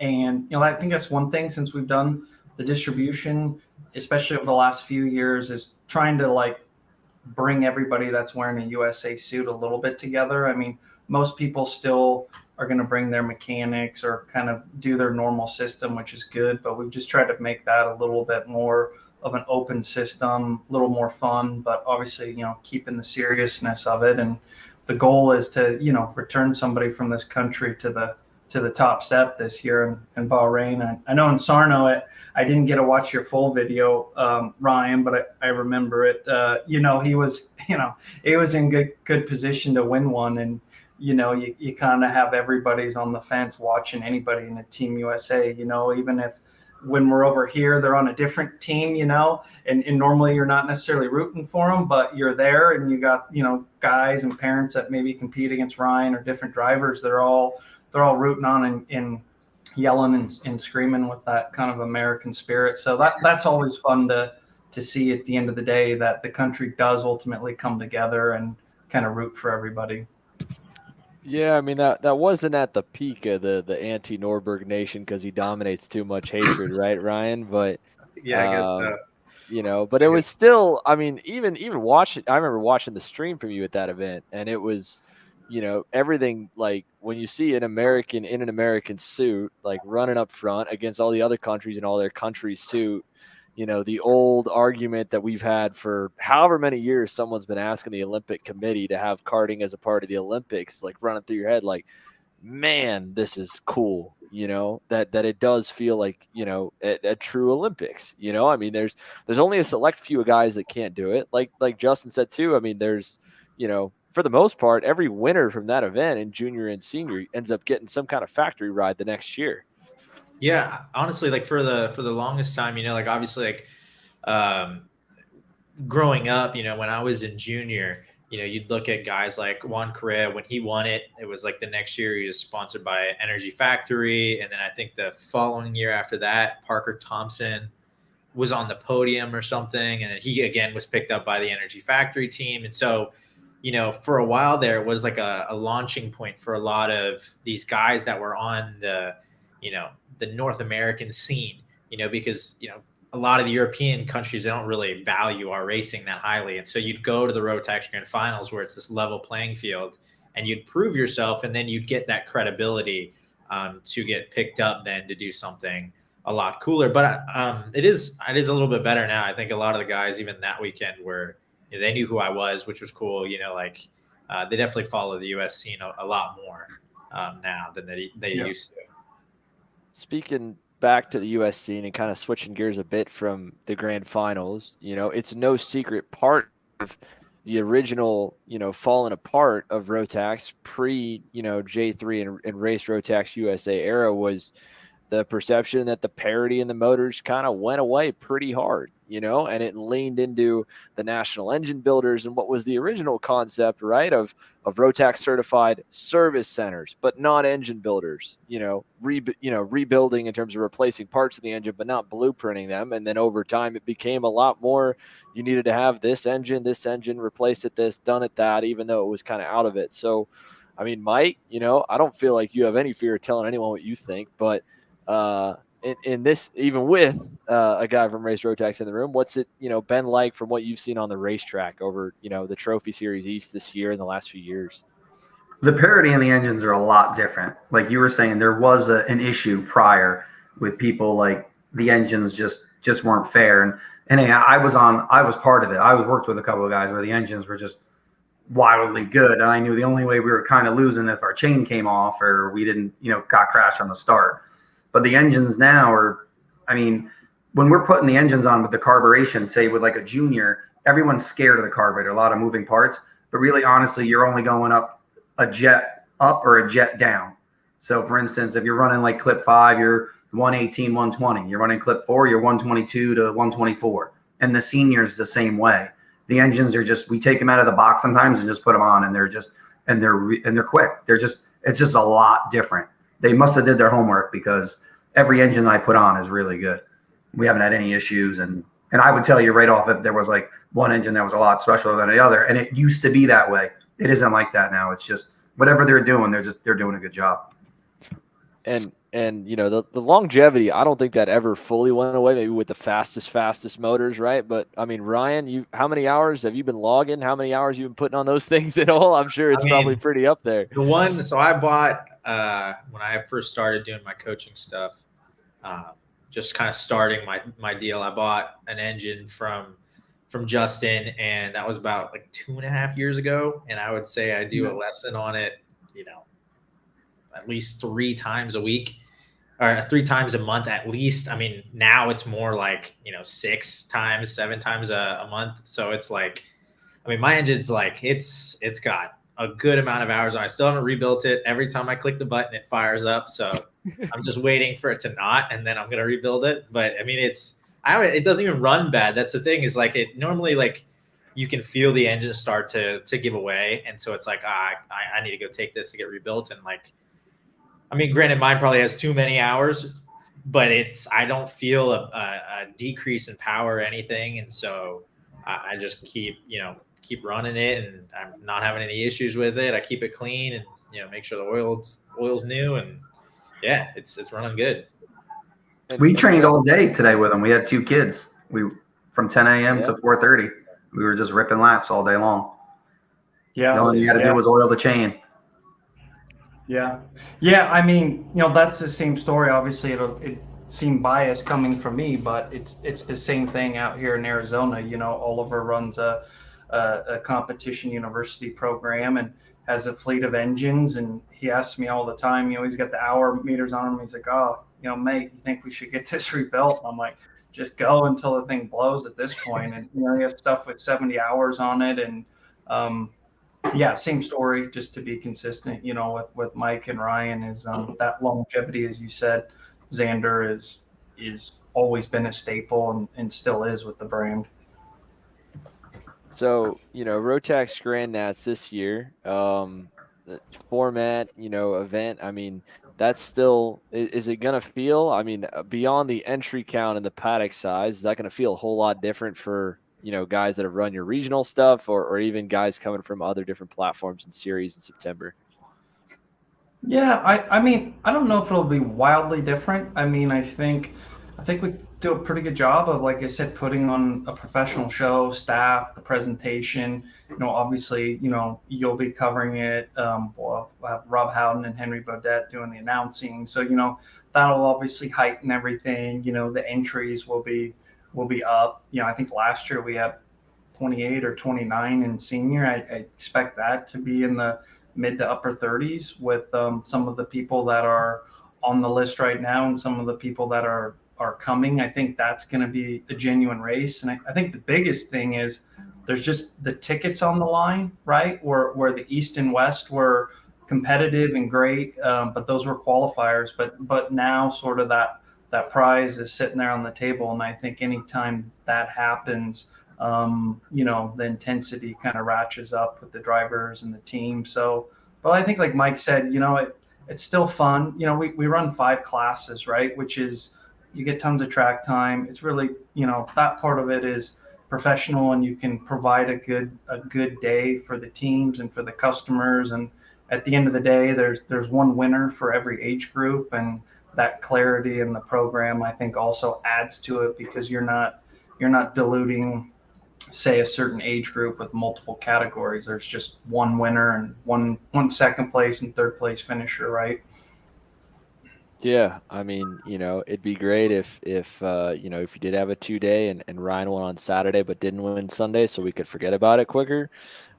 And I think that's one thing, since we've done the distribution, especially over the last few years, is trying to like bring everybody that's wearing a USA suit a little bit together. I mean, most people still are going to bring their mechanics or kind of do their normal system, which is good, but we've just tried to make that a little bit more of an open system, a little more fun, but obviously, keeping the seriousness of it. And the goal is to, return somebody from this country to the top step this year in Bahrain. I know in Sarno, I didn't get to watch your full video, Ryan, but I remember it. He was in good position to win one, and you kind of have everybody's on the fence watching anybody in a Team USA. Even if when we're over here, they're on a different team, and normally you're not necessarily rooting for them, but you're there, and you got guys and parents that maybe compete against Ryan or different drivers. They're all rooting on and yelling and screaming with that kind of American spirit. So that's always fun to see at the end of the day, that the country does ultimately come together and kind of root for everybody. Yeah, I mean, that wasn't at the peak of the anti-Norberg nation because he dominates too much hatred, right, Ryan? But yeah, I guess so. But it was still, I mean, even watching, I remember watching the stream from you at that event, and it was, everything, like when you see an American in an American suit, like running up front against all the other countries in all their country suit, the old argument that we've had for however many years, someone's been asking the Olympic Committee to have karting as a part of the Olympics, like running through your head, like, man, this is cool, that it does feel like, a true Olympics, I mean, there's only a select few of guys that can't do it. Like Justin said too. I mean, there's, for the most part, every winner from that event in junior and senior ends up getting some kind of factory ride the next year. Yeah, honestly, like for the longest time, like obviously, like growing up, when I was in junior, you'd look at guys like Juan Correa. When he won it, it was like the next year he was sponsored by Energy Factory, and then I think the following year after that, Parker Thompson was on the podium or something, and then he again was picked up by the Energy Factory team. And so, for a while there, it was like a launching point for a lot of these guys that were on the North American scene, because, a lot of the European countries, they don't really value our racing that highly. And so you'd go to the Rotax Grand Finals where it's this level playing field, and you'd prove yourself, and then you'd get that credibility to get picked up then to do something a lot cooler. But it is a little bit better now. I think a lot of the guys, even that weekend, were, they knew who I was, which was cool. They definitely follow the US scene a lot more now than they used to. Speaking back to the U.S. scene and kind of switching gears a bit from the grand finals, it's no secret part of the original, falling apart of Rotax pre, J3 and RaceRotax USA era was the perception that the parity in the motors kind of went away pretty hard, and it leaned into the national engine builders and what was the original concept, right, of Rotax certified service centers, but not engine builders, rebuilding in terms of replacing parts of the engine, but not blueprinting them. And then over time, it became a lot more, you needed to have this engine replaced at this, done at that, even though it was kind of out of it. So, I mean, Mike, I don't feel like you have any fear of telling anyone what you think, but in this, even with a guy from RaceRotax in the room, what's it been like from what you've seen on the racetrack over the Trophy Series East this year and the last few years? The parity in the engines are a lot different. Like you were saying, there was an issue prior with people, like the engines just weren't fair. And I was part of it. I worked with a couple of guys where the engines were just wildly good, and I knew the only way we were kind of losing if our chain came off or we didn't got crashed on the start. But the engines now are, I mean, when we're putting the engines on with the carburation, say with like a junior, everyone's scared of the carburetor, a lot of moving parts, but really honestly, you're only going up a jet up or a jet down. So for instance, if you're running like clip 5, you're 118, 120. You're running clip 4, you're 122 to 124. And the seniors the same way. The engines are just, we take them out of the box sometimes and just put them on, and they're just, and they're quick. It's just a lot different. They must have did their homework, because every engine I put on is really good. We haven't had any issues. And I would tell you right off, if there was like one engine that was a lot specialer than the other, and it used to be that way. It isn't like that now. It's just whatever they're doing, they're doing a good job. And the longevity, I don't think that ever fully went away, maybe with the fastest motors, right? But I mean, Ryan, how many hours have you been logging? How many hours you been putting on those things at all? I'm sure it's probably pretty up there. So I bought, when I first started doing my coaching stuff, just kind of starting my deal, I bought an engine from Justin, and that was about like 2.5 years ago. And I would say I do a lesson on it, at least 3 times a week, or 3 times a month at least. I mean, now it's more like, 6 times, 7 times a month. So it's like, I mean, my engine's like, it's got a good amount of hours on it. I still haven't rebuilt it. Every time I click the button, it fires up. So I'm just waiting for it to not, and then I'm going to rebuild it. But I mean, it doesn't even run bad. That's the thing, is like, it normally, like, you can feel the engine start to give away. And so it's like, I need to go take this to get rebuilt. And like, I mean, granted, mine probably has too many hours, but I don't feel a decrease in power or anything. And so I just keep running it, and I'm not having any issues with it. I keep it clean, and, make sure the oil's new, and yeah, it's running good. We trained all day today with them. We had 2 kids. From 10 a.m. to 4:30. We were just ripping laps all day long. Yeah. The only thing you had to do was oil the chain. Yeah. Yeah. I mean, that's the same story. Obviously, it seemed biased coming from me, but it's the same thing out here in Arizona. Oliver runs a competition university program and has a fleet of engines. And he asks me all the time, he's got the hour meters on him. He's like, oh, mate, you think we should get this rebuilt? I'm like, just go until the thing blows at this point. And, he has stuff with 70 hours on it. And, yeah, same story, just to be consistent, with Mike and Ryan, is that longevity, as you said, Xander, is always been a staple and still is with the brand. So, Rotax Grand Nats this year, the format, event, I mean, that's still, is it going to feel, I mean, beyond the entry count and the paddock size, is that going to feel a whole lot different for, guys that have run your regional stuff, or even guys coming from other different platforms and series in September? Yeah, I mean, I don't know if it'll be wildly different. I mean, I think we do a pretty good job of, like I said, putting on a professional show, staff, the presentation. Obviously, you'll be covering it. We'll have Rob Howden and Henry Bodette doing the announcing. So, that'll obviously heighten everything. The entries will be up. I think last year we had 28 or 29 in senior. I expect that to be in the mid to upper 30s with some of the people that are on the list right now and some of the people that are coming. I think that's going to be a genuine race. And I think the biggest thing is there's just the tickets on the line, right? Where the East and West were competitive and great, but those were qualifiers. But now sort of that prize is sitting there on the table. And I think anytime that happens, the intensity kind of ratchets up with the drivers and the team. So, but I think, like Mike said, it's still fun. We run 5 classes, right? Which is, you get tons of track time. It's really, that part of it is professional, and you can provide a good day for the teams and for the customers. And at the end of the day, there's one winner for every age group, and that clarity in the program, I think, also adds to it, because you're not diluting, say, a certain age group with multiple categories. There's just one winner and one second place and third place finisher, right? Yeah, I mean, it'd be great if you did have a 2-day and Ryan won on Saturday but didn't win Sunday, so we could forget about it quicker.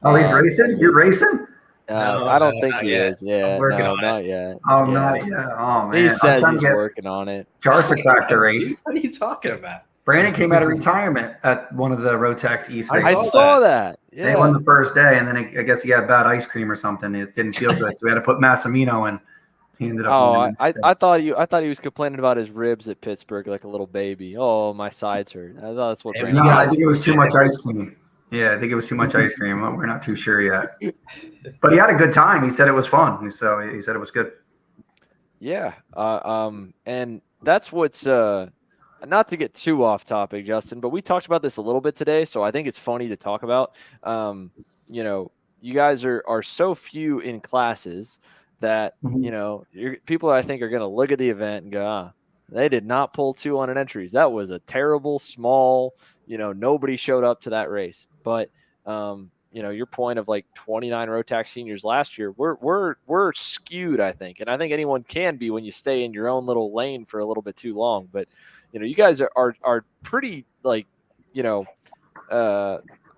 Oh, he's racing? You're racing? I don't think he is. Yeah, no, not yet. Oh, yeah. not yet. Oh, man. He says he's working on it. Jarsic to race. What are you talking about? Brandon came out of retirement at one of the Rotax East races. I saw that. Yeah. They won the first day, and then I guess he had bad ice cream or something. It didn't feel good, so we had to put Massimino in. He ended up Oh, winning. I thought he was complaining about his ribs at Pittsburgh like a little baby. Oh, my sides hurt. I thought that's what Maybe Brandon Yeah, I said. think it was too much ice cream. Yeah, I think it was too much ice cream. Well, we're not too sure yet. But he had a good time. He said it was fun. So he said it was good. Yeah. And that's what's not to get too off topic, Justin, but we talked about this a little bit today, so I think it's funny to talk about. You know, you guys are so few in classes that, Mhm. you know, people I think are going to look at the event and go, they did not pull 200 entries. That was a terrible, small, you know, nobody showed up to that race. But, you know, your point of like 29 Rotax seniors last year, we're skewed, I think. And I think anyone can be when you stay in your own little lane for a little bit too long. But, you know, you guys are pretty like, you know,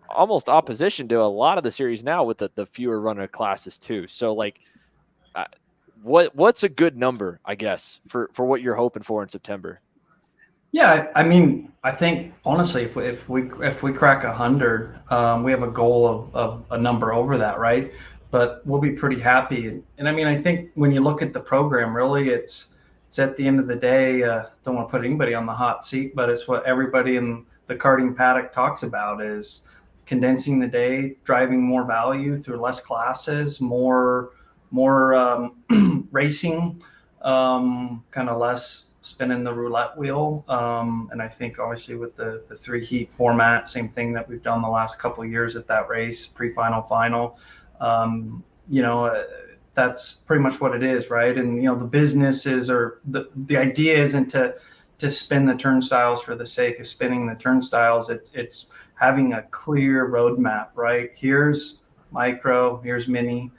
almost opposition to a lot of the series now with the fewer runner classes too. So like, what's a good number, I guess, for what you're hoping for in September? Yeah, I mean, I think honestly, if we crack 100, we have a goal of a number over that, right? But we'll be pretty happy. And I mean, I think when you look at the program, really, it's at the end of the day. Don't want to put anybody on the hot seat, but it's what everybody in the karting paddock talks about: is condensing the day, driving more value through less classes, more racing, kind of less spinning the roulette wheel. And I think obviously with the 3 heat format, same thing that we've done the last couple of years at that race, pre-final, final. You know, that's pretty much what it is, right? And you know, the businesses or the idea isn't to spin the turnstiles for the sake of spinning the turnstiles. It's having a clear roadmap, right? Here's micro, here's mini,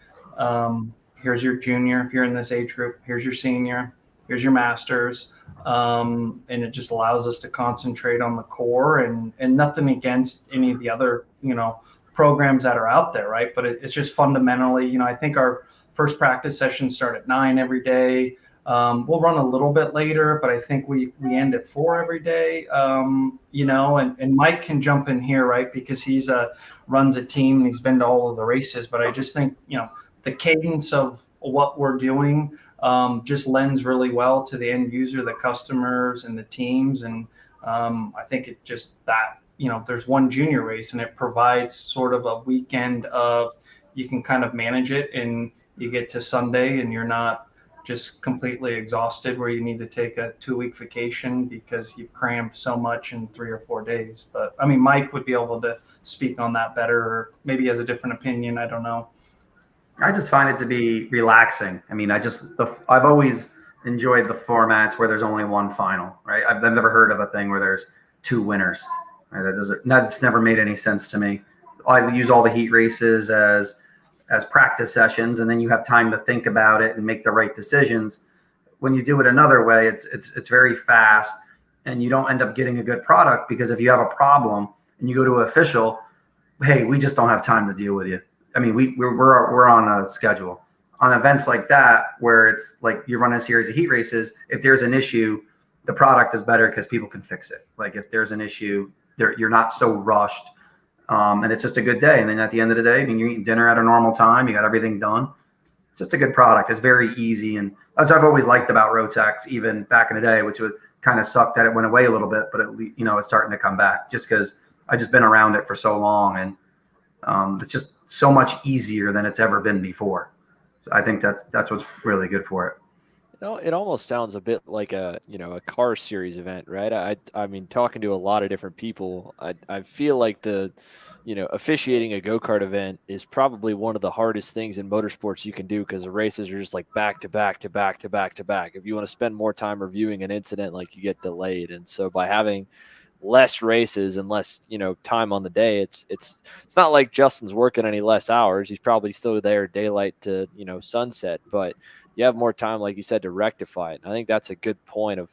here's your junior if you're in this age group, here's your senior, here's your masters, and it just allows us to concentrate on the core, and nothing against any of the other, you know, programs that are out there, right? But it's just fundamentally, you know, I think our first practice sessions start at 9 every day. We'll run a little bit later, but I think we end at 4 every day. You know, and Mike can jump in here, right? Because he's runs a team and he's been to all of the races. But I just think, you know, the cadence of what we're doing just lends really well to the end user, the customers, and the teams. And I think it just that, you know, there's one junior race and it provides sort of a weekend of, you can kind of manage it, and you get to Sunday and you're not just completely exhausted where you need to take a 2-week vacation because you've crammed so much in 3 or 4 days. But I mean, Mike would be able to speak on that better, or maybe he has a different opinion. I don't know. I just find it to be relaxing. I mean, I've always enjoyed the formats where there's only one final, right? I've never heard of a thing where there's 2 winners. Right? That's never made any sense to me. I use all the heat races as practice sessions, and then you have time to think about it and make the right decisions. When you do it another way, it's very fast, and you don't end up getting a good product, because if you have a problem and you go to an official, hey, we just don't have time to deal with you. I mean, we're on a schedule. On events like that, where it's like you're running a series of heat races, if there's an issue, the product is better because people can fix it. Like if there's an issue, you're not so rushed, and it's just a good day. And then at the end of the day, I mean, you're eating dinner at a normal time, you got everything done. It's just a good product. It's very easy, and that's what I've always liked about Rotax, even back in the day, which was kind of sucked that it went away a little bit, but you know, it's starting to come back just because I've just been around it for so long, and it's just so much easier than it's ever been before. So I think that's what's really good for it. You know, it almost sounds a bit like a car series event, right? I mean, talking to a lot of different people, I feel like officiating a go-kart event is probably one of the hardest things in motorsports you can do, because the races are just like back to back to back to back to back. If you want to spend more time reviewing an incident, like, you get delayed. And so by having less races and less, time on the day, it's not like Justin's working any less hours. He's probably still there daylight to, sunset, but you have more time, like you said, to rectify it. And I think that's a good point of,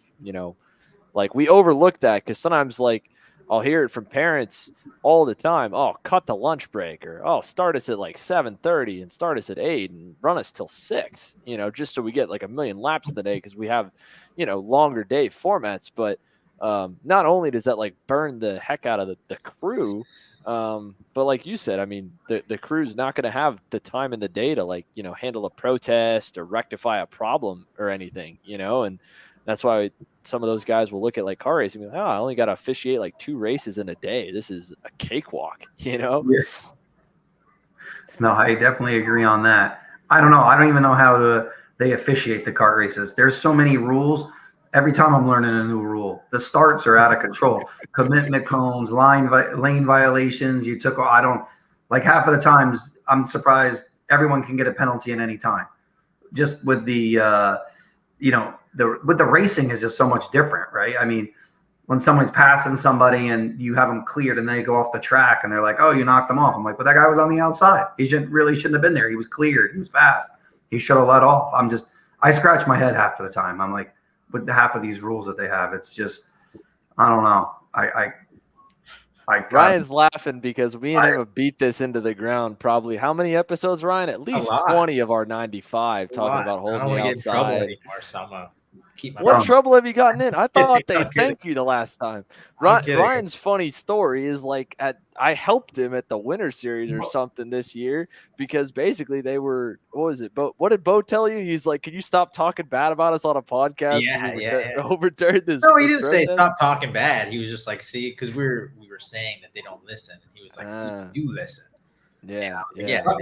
like, we overlook that, because sometimes, like, I'll hear it from parents all the time. Oh, cut the lunch break, or, oh, start us at like 7:30 and start us at 8 and run us till 6, just so we get like a million laps in the day, because we have, longer day formats. But not only does that like burn the heck out of the crew, but like you said, I mean, the crew's not going to have the time in the day to like, handle a protest or rectify a problem or anything, and that's why some of those guys will look at like car racing and be like, oh, I only got to officiate like 2 races in a day. This is a cakewalk, Yes. No, I definitely agree on that. I don't know. I don't even know how they officiate the kart races. There's so many rules. Every time I'm learning a new rule, the starts are out of control. Commitment cones, lane violations. I don't like half of the times. I'm surprised everyone can get a penalty at any time. Just with the, with the racing is just so much different, right? I mean, when someone's passing somebody and you have them cleared and they go off the track and they're like, oh, you knocked them off. I'm like, but that guy was on the outside. He shouldn't have been there. He was cleared. He was fast. He should have let off. I scratch my head half of the time. I'm like, with the half of these rules that they have, it's just, I don't know. Ryan's laughing because me and him have beat this into the ground probably how many episodes, Ryan? At least 20 of our 95 talking about holding the outside. Trouble anymore, so I'm gonna keep my What trouble have you gotten in? I thought they thanked you the last time. Ryan's funny story is like I helped him at the Winter Series or something this year because basically they were, what was it? What did Bo tell you? He's like, can you stop talking bad about us on a podcast? Yeah. Overturned this. No, he didn't say stop talking bad. He was just like, see, because we were saying that they don't listen. He was like, see, you listen. Yeah.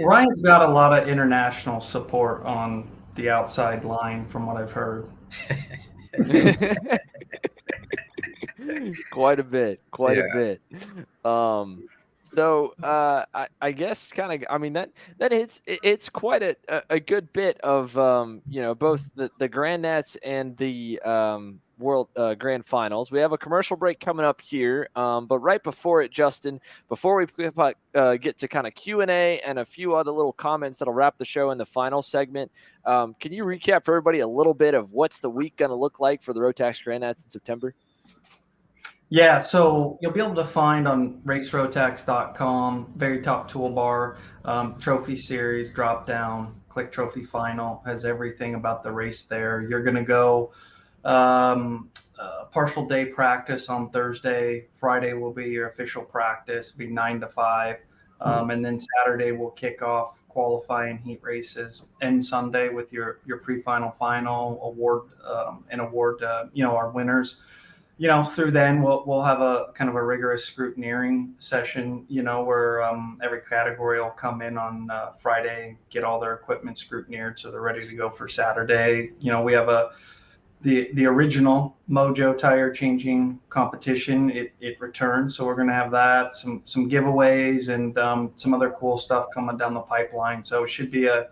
Ryan's got a lot of international support on the outside line from what I've heard. Quite a bit. So I guess kind of, I mean, that it's quite a good bit of, both the Grand Nats and the World Grand Finals. We have a commercial break coming up here, but right before it, Justin, before we get to kind of Q&A and a few other little comments that'll wrap the show in the final segment, can you recap for everybody a little bit of what's the week going to look like for the Rotax Grand Nats in September? Yeah, so you'll be able to find on RaceRotax.com, very top toolbar, trophy series, drop down, click trophy final, has everything about the race there. You're going to go partial day practice on Thursday. Friday will be your official practice, be 9 to 5. And then Saturday we'll kick off qualifying heat races, and Sunday with your pre-final award our winners. Through then we'll have a kind of a rigorous scrutineering session, where every category will come in on Friday, get all their equipment scrutineered so they're ready to go for Saturday. We have the original Mojo tire changing competition. It returns, so we're going to have that, some giveaways and some other cool stuff coming down the pipeline. So it should be a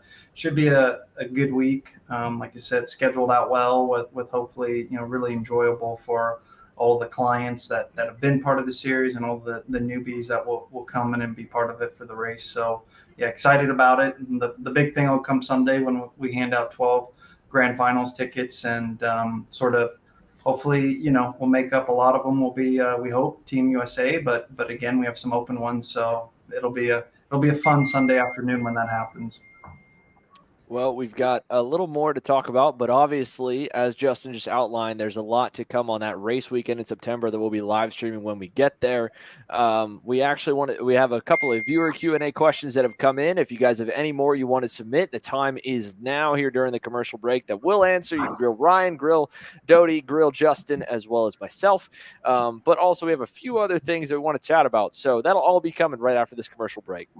good week. Like I said, scheduled out well with hopefully really enjoyable for all the clients that have been part of the series and all the newbies that will come in and be part of it for the race. So yeah, excited about it. And the big thing will come Sunday when we hand out 12 Grand Finals tickets, and sort of hopefully we'll make up a lot of them will be we hope Team USA, but again we have some open ones, so it'll be a fun Sunday afternoon when that happens. Well, we've got a little more to talk about, but obviously, as Justin just outlined, there's a lot to come on that race weekend in September that we'll be live streaming when we get there. We have a couple of viewer Q&A questions that have come in. If you guys have any more you want to submit, the time is now here during the commercial break that we'll answer. You can grill Ryan, grill Doty, grill Justin, as well as myself. But also we have a few other things that we want to chat about. So that'll all be coming right after this commercial break.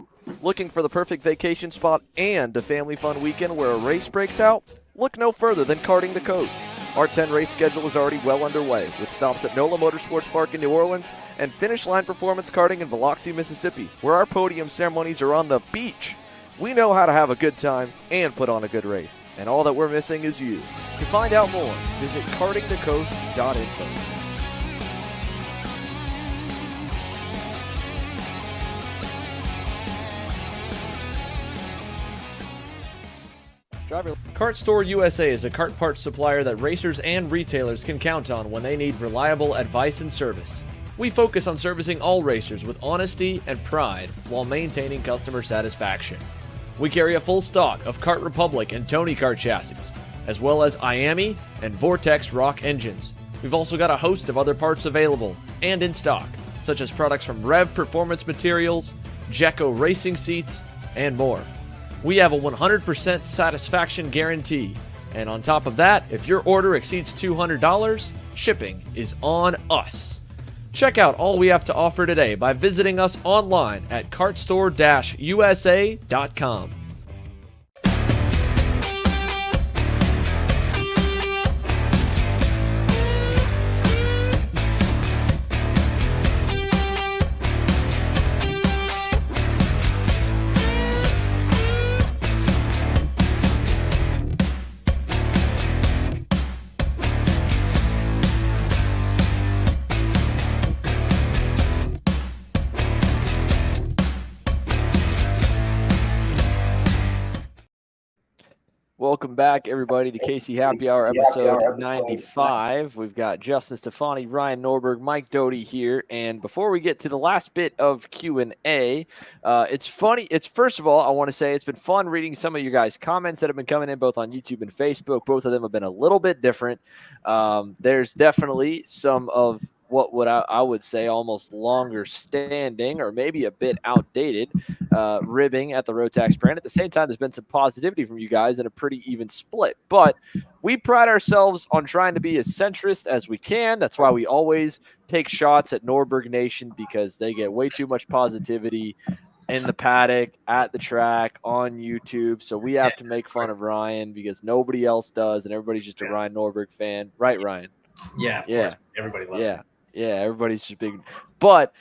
Looking for the perfect vacation spot and a family fun weekend where a race breaks out? Look no further than Karting the Coast. Our 10 race schedule is already well underway, with stops at NOLA Motorsports Park in New Orleans and Finish Line Performance Karting in Biloxi, Mississippi, where our podium ceremonies are on the beach. We know how to have a good time and put on a good race, and all that we're missing is you. To find out more, visit kartingthecoast.info. Kart Store USA is a kart parts supplier that racers and retailers can count on when they need reliable advice and service. We focus on servicing all racers with honesty and pride while maintaining customer satisfaction. We carry a full stock of Kart Republic and Tony Kart chassis, as well as IAMI and Vortex Rock engines. We've also got a host of other parts available and in stock, such as products from Rev Performance Materials, Jecko Racing Seats, and more. We have a 100% satisfaction guarantee. And on top of that, if your order exceeds $200, shipping is on us. Check out all we have to offer today by visiting us online at kartstore-usa.com. Welcome back, everybody, to KC Happy Hour, episode 95. We've got Justin Stefani, Ryan Norberg, Mike Doty here. And before we get to the last bit of Q&A, it's funny. First of all, I want to say it's been fun reading some of you guys' comments that have been coming in both on YouTube and Facebook. Both of them have been a little bit different. There's definitely some of what would I would say almost longer standing or maybe a bit outdated ribbing at the Rotax brand. At the same time, there's been some positivity from you guys and a pretty even split. But we pride ourselves on trying to be as centrist as we can. That's why we always take shots at Norberg Nation, because they get way too much positivity in the paddock, at the track, on YouTube. So we have to make fun of Ryan because nobody else does, and everybody's just a Ryan Norberg fan. Right, Ryan? Yeah, of course. Everybody loves me. Yeah, everybody's just big. But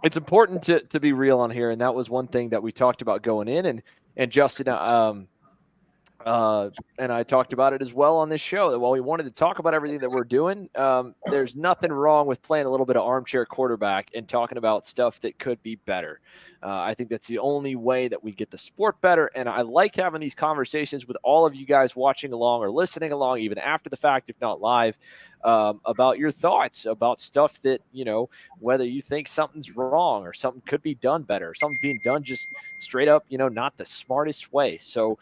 it's important to be real on here, and that was one thing that we talked about going in, and Justin and I talked about it as well on this show, that while we wanted to talk about everything that we're doing, there's nothing wrong with playing a little bit of armchair quarterback and talking about stuff that could be better. I think that's the only way that we get the sport better, and I like having these conversations with all of you guys watching along or listening along, even after the fact, if not live, about your thoughts about stuff that, you know, whether you think something's wrong or something could be done better, or something being done just straight up, you know, not the smartest way. So,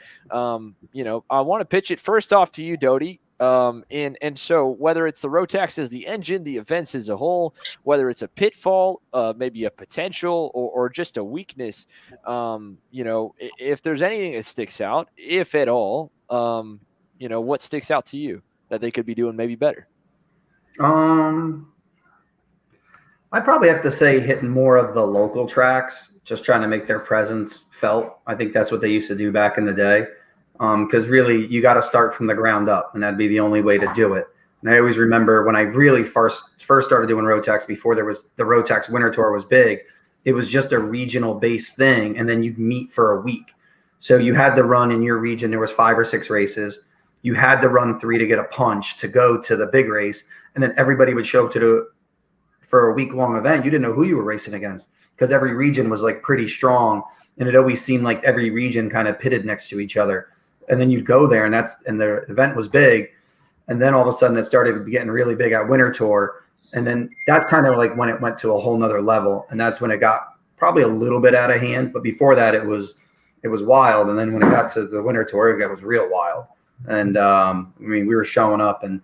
you know, I want to pitch it first off to you, Doty. And so whether it's the Rotax as the engine, the events as a whole, whether it's a pitfall, maybe a potential or just a weakness, you know, if there's anything that sticks out, if at all, you know, what sticks out to you that they could be doing maybe better? I'd probably have to say hitting more of the local tracks, just trying to make their presence felt. I think that's what they used to do back in the day. Because really, you got to start from the ground up, and that'd be the only way to do it. And I always remember when I really first started doing Rotax, before there was the Rotax Winter Tour was big, it was just a regional based thing, and then you'd meet for a week. So you had to run in your region. There was 5 or 6 races. You had to run 3 to get a punch to go to the big race, and then everybody would show up for a week-long event. You didn't know who you were racing against because every region was like pretty strong, and it always seemed like every region kind of pitted next to each other. And then you'd go there, and the event was big, and then all of a sudden it started getting really big at Winter Tour, and then that's kind of like when it went to a whole nother level, and that's when it got probably a little bit out of hand. But before that, it was wild, and then when it got to the Winter Tour, it was real wild. And I mean, we were showing up, and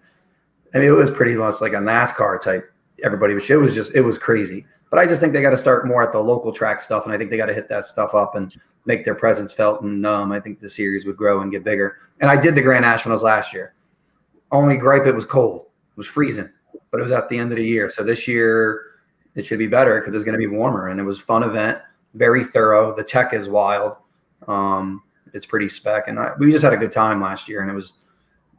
I mean, it was pretty much like a NASCAR type. Everybody was. It was crazy. But I just think they got to start more at the local track stuff, and I think they got to hit that stuff up and make their presence felt. And I think the series would grow and get bigger. And I did the Grand Nationals last year. Only gripe, it was cold. It was freezing, but it was at the end of the year. So this year it should be better because it's going to be warmer. And it was a fun event, very thorough. The tech is wild. It's pretty spec. And we just had a good time last year, and it was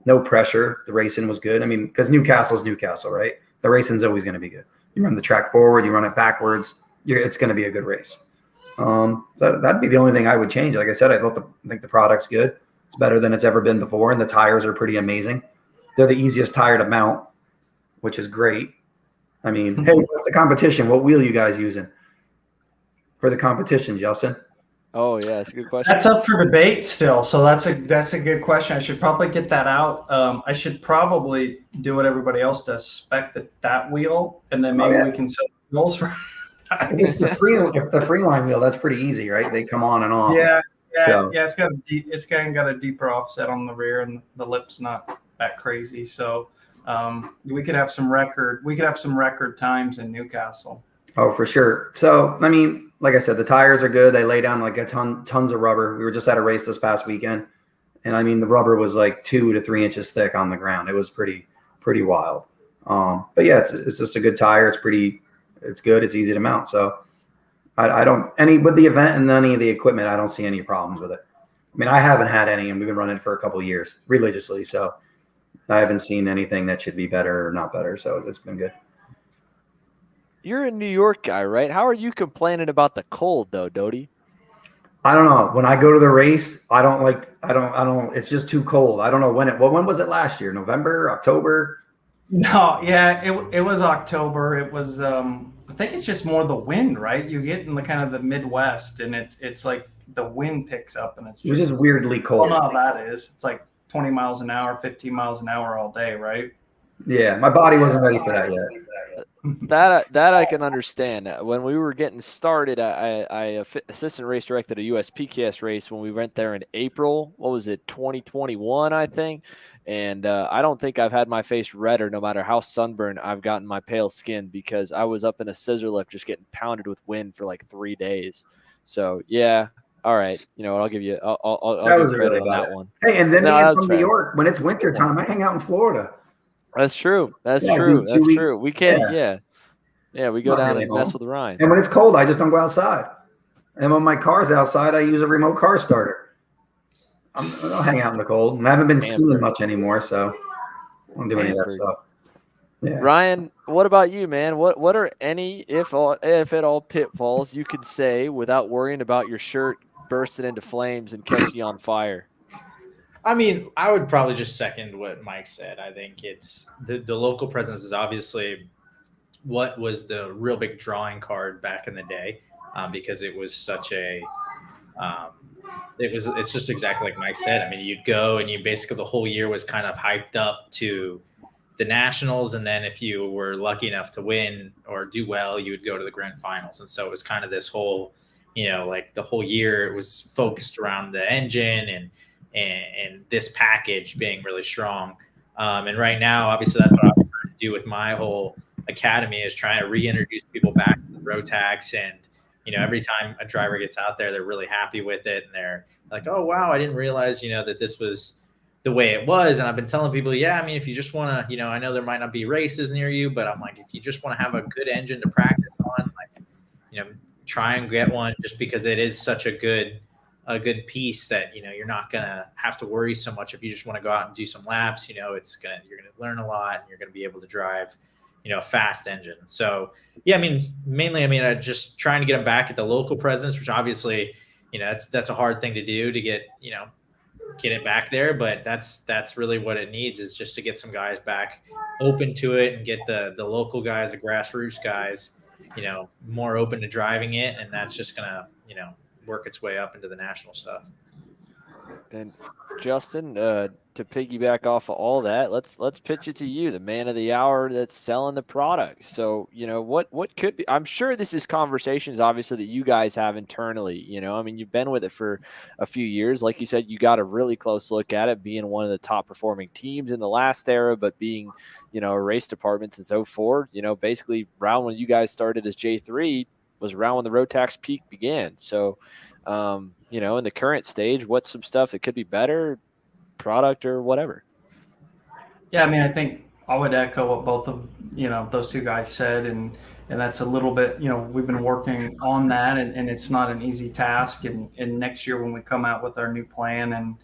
no pressure. The racing was good. I mean, because Newcastle's Newcastle, right? The racing's always going to be good. You run the track forward, you run it backwards, it's going to be a good race. So that'd be the only thing I would change. Like I said, I think the product's good. It's better than it's ever been before, and the tires are pretty amazing. They're the easiest tire to mount, which is great. I mean, hey, what's the competition? What wheel you guys using for the competition, Justin? Oh yeah, that's a good question. That's up for debate still. So that's a good question. I should probably get that out. I should probably do what everybody else does, spec that wheel, and then maybe we can set wheels for. It's the Freeline wheel. That's pretty easy, right? They come on and off. Yeah. It's got a deeper offset on the rear, and the lip's not that crazy. So we could have some record times in Newcastle. Oh, for sure. So, I mean, like I said, the tires are good. They lay down like tons of rubber. We were just at a race this past weekend, and I mean, the rubber was like 2 to 3 inches thick on the ground. It was pretty wild. But yeah, it's just a good tire. It's good. It's easy to mount. So I don't with the event and any of the equipment, I don't see any problems with it. I mean, I haven't had any, and we've been running for a couple of years religiously. So I haven't seen anything that should be better or not better. So it's been good. You're a New York guy, right? How are you complaining about the cold though, Doty? I don't know. When I go to the race, I don't, it's just too cold. I don't know when was it last year? November, October? No, yeah, it was October. It was, I think it's just more the wind, right? You get in the kind of the Midwest and it's like the wind picks up and it was just weirdly cold. I don't know how that is. It's like 20 miles an hour, 15 miles an hour all day, right? Yeah, my body wasn't ready for that yet. That I can understand. When we were getting started, I assistant race directed a US PKS race when we went there in April. What was it, 2021, I think? And I don't think I've had my face redder, no matter how sunburned I've gotten my pale skin, because I was up in a scissor lift just getting pounded with wind for like 3 days. So yeah, all right. You know, I'll give you I'll give credit on that one. Hey, and then from New York, when it's winter time, I hang out in Florida. That's true. That's true. We can't. Yeah. We go down really and mess with Ryan. And when it's cold, I just don't go outside. And when my car's outside, I use a remote car starter. I don't hang out in the cold. And I haven't been skiing much anymore, so I don't do any of that stuff. Yeah. Ryan, what about you, man? What are any, if at all, pitfalls you could say without worrying about your shirt bursting into flames and catching you on fire? I mean, I would probably just second what Mike said. I think it's the local presence is obviously what was the real big drawing card back in the day, because it was such a it's just exactly like Mike said. I mean, you'd go and you basically the whole year was kind of hyped up to the Nationals, and then if you were lucky enough to win or do well, you would go to the Grand Finals. And so it was kind of this whole, like the whole year it was focused around the engine and this package being really strong. And right now, obviously, that's what I'm trying to do with my whole academy is trying to reintroduce people back to the Rotax. And, every time a driver gets out there, they're really happy with it. And they're like, oh, wow, I didn't realize, that this was the way it was. And I've been telling people, yeah, I mean, if you just want to, I know there might not be races near you, but I'm like, if you just want to have a good engine to practice on, like, try and get one just because it is such a good piece that, you're not going to have to worry so much. If you just want to go out and do some laps, you're going to learn a lot and you're going to be able to drive, a fast engine. So, yeah, I mean, mainly, just trying to get them back at the local presence, which obviously, that's a hard thing to do to get it back there. But that's really what it needs is just to get some guys back open to it and get the local guys, the grassroots guys, more open to driving it. And that's just going to, work its way up into the national stuff. And Justin, to piggyback off of all that, let's pitch it to you, the man of the hour that's selling the product. So, what could be, I'm sure this is conversations obviously that you guys have internally, you've been with it for a few years. Like you said, you got a really close look at it, being one of the top performing teams in the last era, but being, a race department since 2004, basically around when you guys started as J3 was around when the Rotax peak began. So, in the current stage, what's some stuff that could be better, product or whatever? Yeah, I mean, I think I would echo what both of those two guys said, and that's a little bit, we've been working on that, and it's not an easy task. And next year when we come out with our new plan and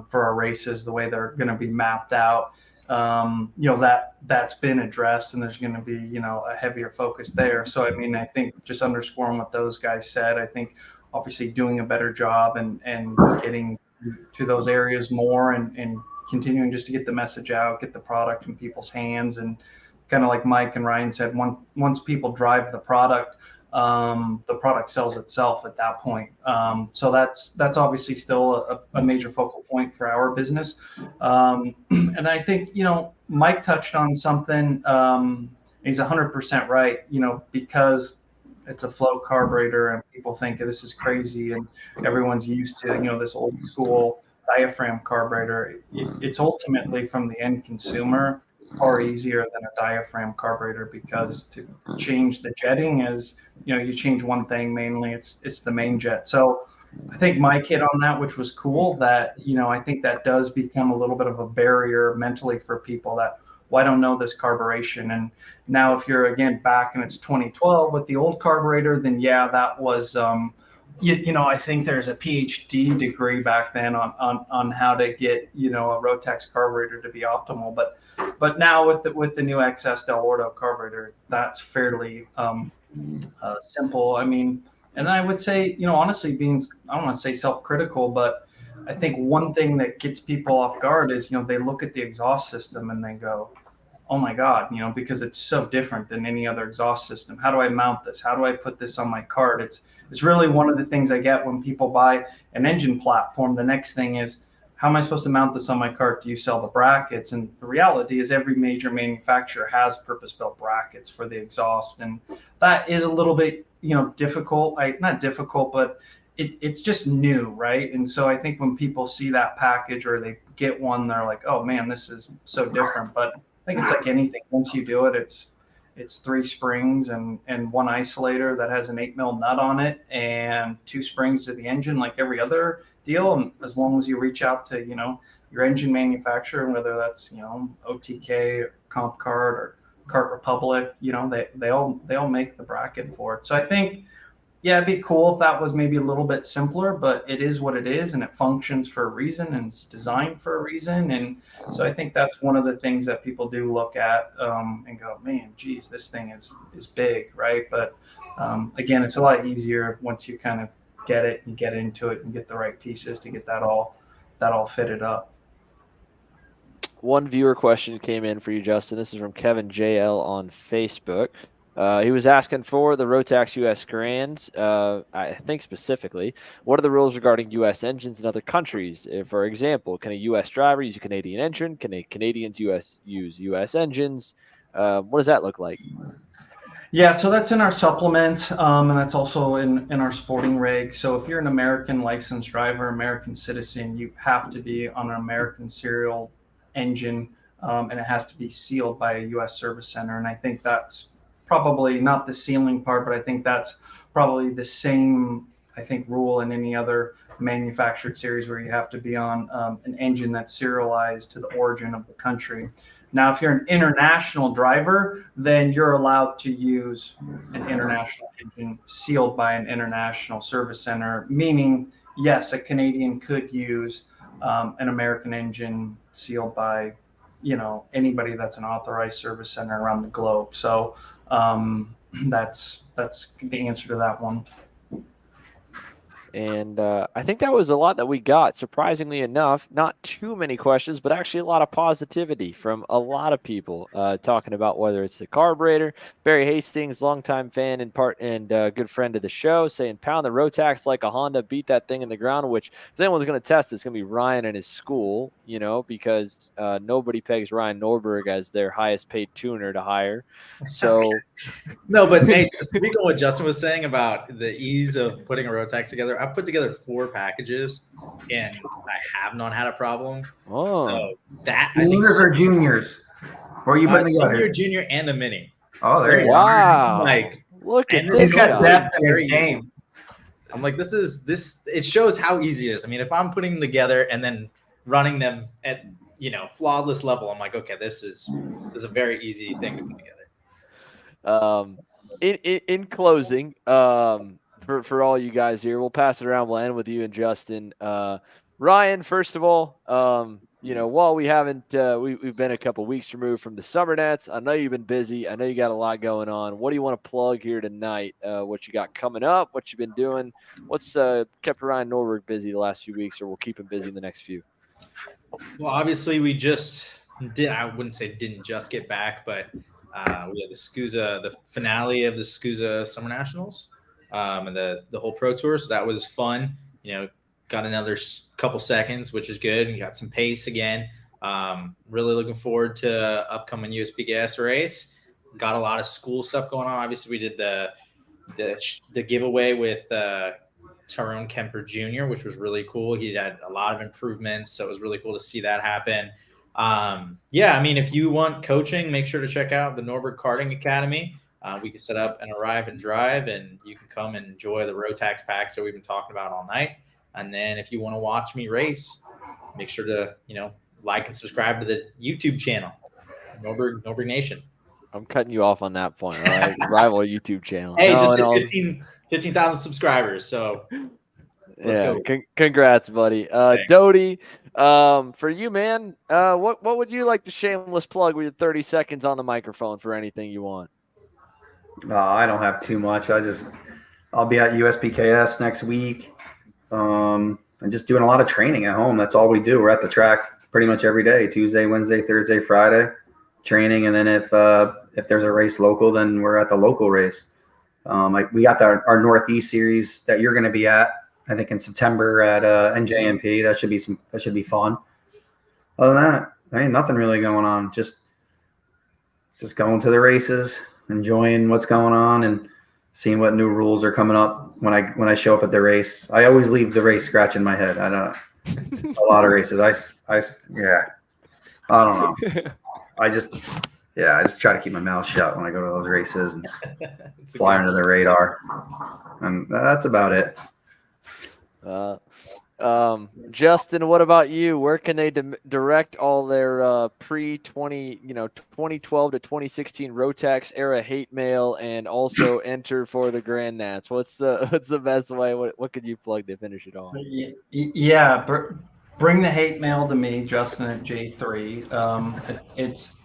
for our races, the way they're going to be mapped out, that's been addressed, and there's going to be a heavier focus there. So I mean, I think just underscoring what those guys said, I think obviously doing a better job and getting to those areas more and continuing just to get the message out, get the product in people's hands, and kind of like Mike and Ryan said, once people drive the product sells itself at that point. So that's obviously still a major focal point for our business. And I think, Mike touched on something, he's 100% right, because it's a flow carburetor and people think this is crazy and everyone's used to, this old school diaphragm carburetor. It's ultimately from the end consumer. far easier than a diaphragm carburetor, because to change the jetting is, you change one thing mainly, it's the main jet. So I think Mike hit on that, which was cool, that, I think that does become a little bit of a barrier mentally for people that, well, I don't know this carburation. And now if you're, again, back and it's 2012 with the old carburetor, then yeah, that was, I think there's a PhD degree back then on how to get, a Rotax carburetor to be optimal. But now with the new XS Del Ordo carburetor, that's fairly simple. I mean, and I would say, honestly, I don't want to say self-critical, but I think one thing that gets people off guard is, they look at the exhaust system and they go, oh my God, because it's so different than any other exhaust system. How do I mount this? How do I put this on my cart? It's really one of the things I get when people buy an engine platform. The next thing is, how am I supposed to mount this on my cart? Do you sell the brackets? And the reality is every major manufacturer has purpose-built brackets for the exhaust. And that is a little bit, difficult. Not difficult, but it's just new, right? And so I think when people see that package or they get one, they're like, oh man, this is so different. But I think it's like anything. Once you do it, it's 3 springs and one isolator that has an 8mm nut on it and 2 springs to the engine, like every other deal. And as long as you reach out to, your engine manufacturer, whether that's, OTK or Comp Cart or Cart Republic, they all make the bracket for it. So I think, yeah, it'd be cool if that was maybe a little bit simpler, but it is what it is, and it functions for a reason, and it's designed for a reason. And so I think that's one of the things that people do look at and go, man, geez, this thing is big, right? But again, it's a lot easier once you kind of get it and get into it and get the right pieces to get that all fitted up. One viewer question came in for you, Justin. This is from Kevin JL on Facebook. He was asking for the Rotax US Grands, I think specifically, what are the rules regarding U.S. engines in other countries? For example, can a U.S. driver use a Canadian engine? Can Canadians use U.S. engines? What does that look like? Yeah, so that's in our supplement, and that's also in our sporting rig. So if you're an American licensed driver, American citizen, you have to be on an American serial engine, and it has to be sealed by a U.S. service center. And I think that's probably not the sealing part, but I think that's probably the same, rule in any other manufactured series where you have to be on an engine that's serialized to the origin of the country. Now, if you're an international driver, then you're allowed to use an international engine sealed by an international service center, meaning, yes, a Canadian could use an American engine sealed by, anybody that's an authorized service center around the globe. So that's the answer to that one. And I think that was a lot that we got. Surprisingly enough, not too many questions, but actually a lot of positivity from a lot of people talking about whether it's the carburetor. Barry Hastings, longtime fan and good friend of the show, saying pound the Rotax like a Honda, beat that thing in the ground, which if anyone's going to test, it's going to be Ryan and his school, because nobody pegs Ryan Norberg as their highest paid tuner to hire. So no, but hey, to speak on what Justin was saying about the ease of putting a Rotax together, I've put together 4 packages and I have not had a problem. Oh, so that seniors or juniors? Or are you putting together? Senior, junior, and a mini. Oh, there you go. Wow! Like, look at He's this got guy. depth in his game. I'm like, this. It shows how easy it is. I mean, if I'm putting them together and then running them at flawless level, I'm like, okay, this is a very easy thing to put together. In closing, for all you guys here, we'll pass it around. We'll end with you and Justin. Ryan, first of all, while we haven't, we've been a couple weeks removed from the Summer Nets. I know you've been busy. I know you got a lot going on. What do you want to plug here tonight? What you got coming up? What you've been doing? What's kept Ryan Norberg busy the last few weeks, or we'll keep him busy in the next few? Well, obviously, we just did. I wouldn't say didn't just get back, but we had the finale of the SCUSA Summer Nationals, and the whole Pro Tour. So that was fun. Got another couple seconds, which is good. And got some pace again. Really looking forward to upcoming USP gas race. Got a lot of school stuff going on. Obviously, we did the giveaway with Tyrone Kemper Jr., which was really cool. He had a lot of improvements, so it was really cool to see that happen. Yeah, I mean, if you want coaching, make sure to check out the Norberg Karting Academy. We can set up an arrive and drive, and you can come and enjoy the Rotax package that we've been talking about all night. And then if you want to watch me race, make sure to, like and subscribe to the YouTube channel, Norberg Nation. I'm cutting you off on that point. All right. Rival YouTube channel. Hey, just hit 15,000 subscribers. So let's go. Congrats, buddy. Doty, for you, man, what would you like to shameless plug with your 30 seconds on the microphone for anything you want? I don't have too much. I'll be at USPKS next week. I'm just doing a lot of training at home. That's all we do. We're at the track pretty much every day, Tuesday, Wednesday, Thursday, Friday, training. And then if there's a race local, then we're at the local race. We got our Northeast series that you're going to be at, I think in September at NJMP. That should be fun. Other than that, there ain't nothing really going on. Just going to the races, enjoying what's going on, and seeing what new rules are coming up when I show up at the race. I always leave the race scratching my head. I don't. A lot of races. I don't know. I just try to keep my mouth shut when I go to those races and fly under the radar, and that's about it. Justin, what about you? Where can they direct all their pre-2012 to 2016 Rotax era hate mail and also enter for the Grand Nats? What's the best way? What could you plug to finish it off? Yeah, bring the hate mail to me, Justin at J3. It's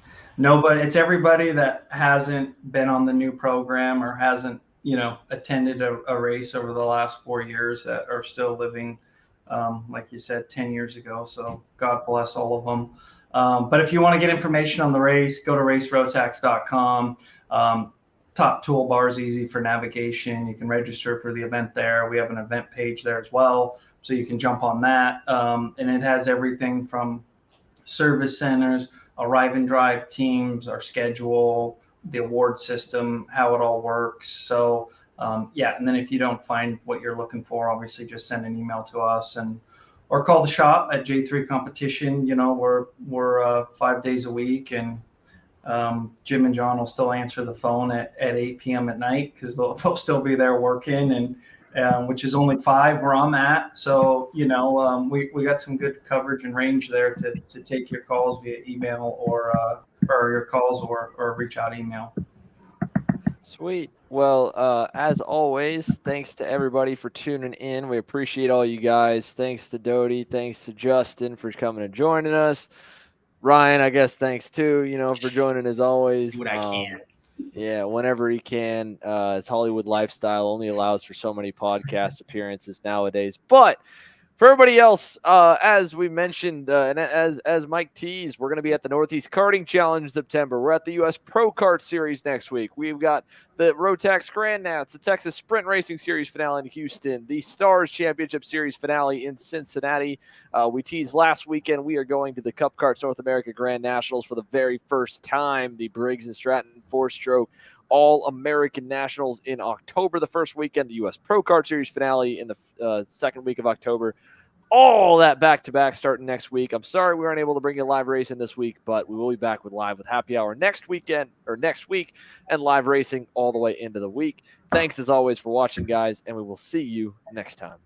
everybody that hasn't been on the new program or hasn't attended a race over the last 4 years that are still living, like you said, 10 years ago. So God bless all of them. But if you want to get information on the race, go to RaceRotax.com. Top toolbar is easy for navigation. You can register for the event there. We have an event page there as well, so you can jump on that. And it has everything from service centers, arrive and drive teams, our schedule, the award system, how it all works. So and then if you don't find what you're looking for, obviously just send an email to us or call the shop at J3 Competition. We're 5 days a week, and Jim and John will still answer the phone at 8 p.m. at night because they'll still be there working, and which is only 5 where I'm at. So we got some good coverage and range there to take your calls via email or your calls or reach out email. Sweet. Well, as always, thanks to everybody for tuning in. We appreciate all you guys. Thanks to Doty. Thanks to Justin for coming and joining us. Ryan, I guess thanks too, for joining as always. Do what I can. Yeah, whenever he can. His Hollywood lifestyle only allows for so many podcast appearances nowadays. But for everybody else, as we mentioned, and as Mike teased, we're going to be at the Northeast Karting Challenge in September. We're at the U.S. Pro Kart Series next week. We've got the Rotax Grand Nats, the Texas Sprint Racing Series finale in Houston, the Stars Championship Series finale in Cincinnati. We teased last weekend we are going to the Cup Karts North America Grand Nationals for the very first time, the Briggs & Stratton 4-stroke All-American Nationals in October, the first weekend, the U.S. Pro Kart Series finale in the second week of October. All that back-to-back starting next week. I'm sorry we weren't able to bring you live racing this week, but we will be back with Happy Hour next week and live racing all the way into the week. Thanks as always for watching, guys, and we will see you next time.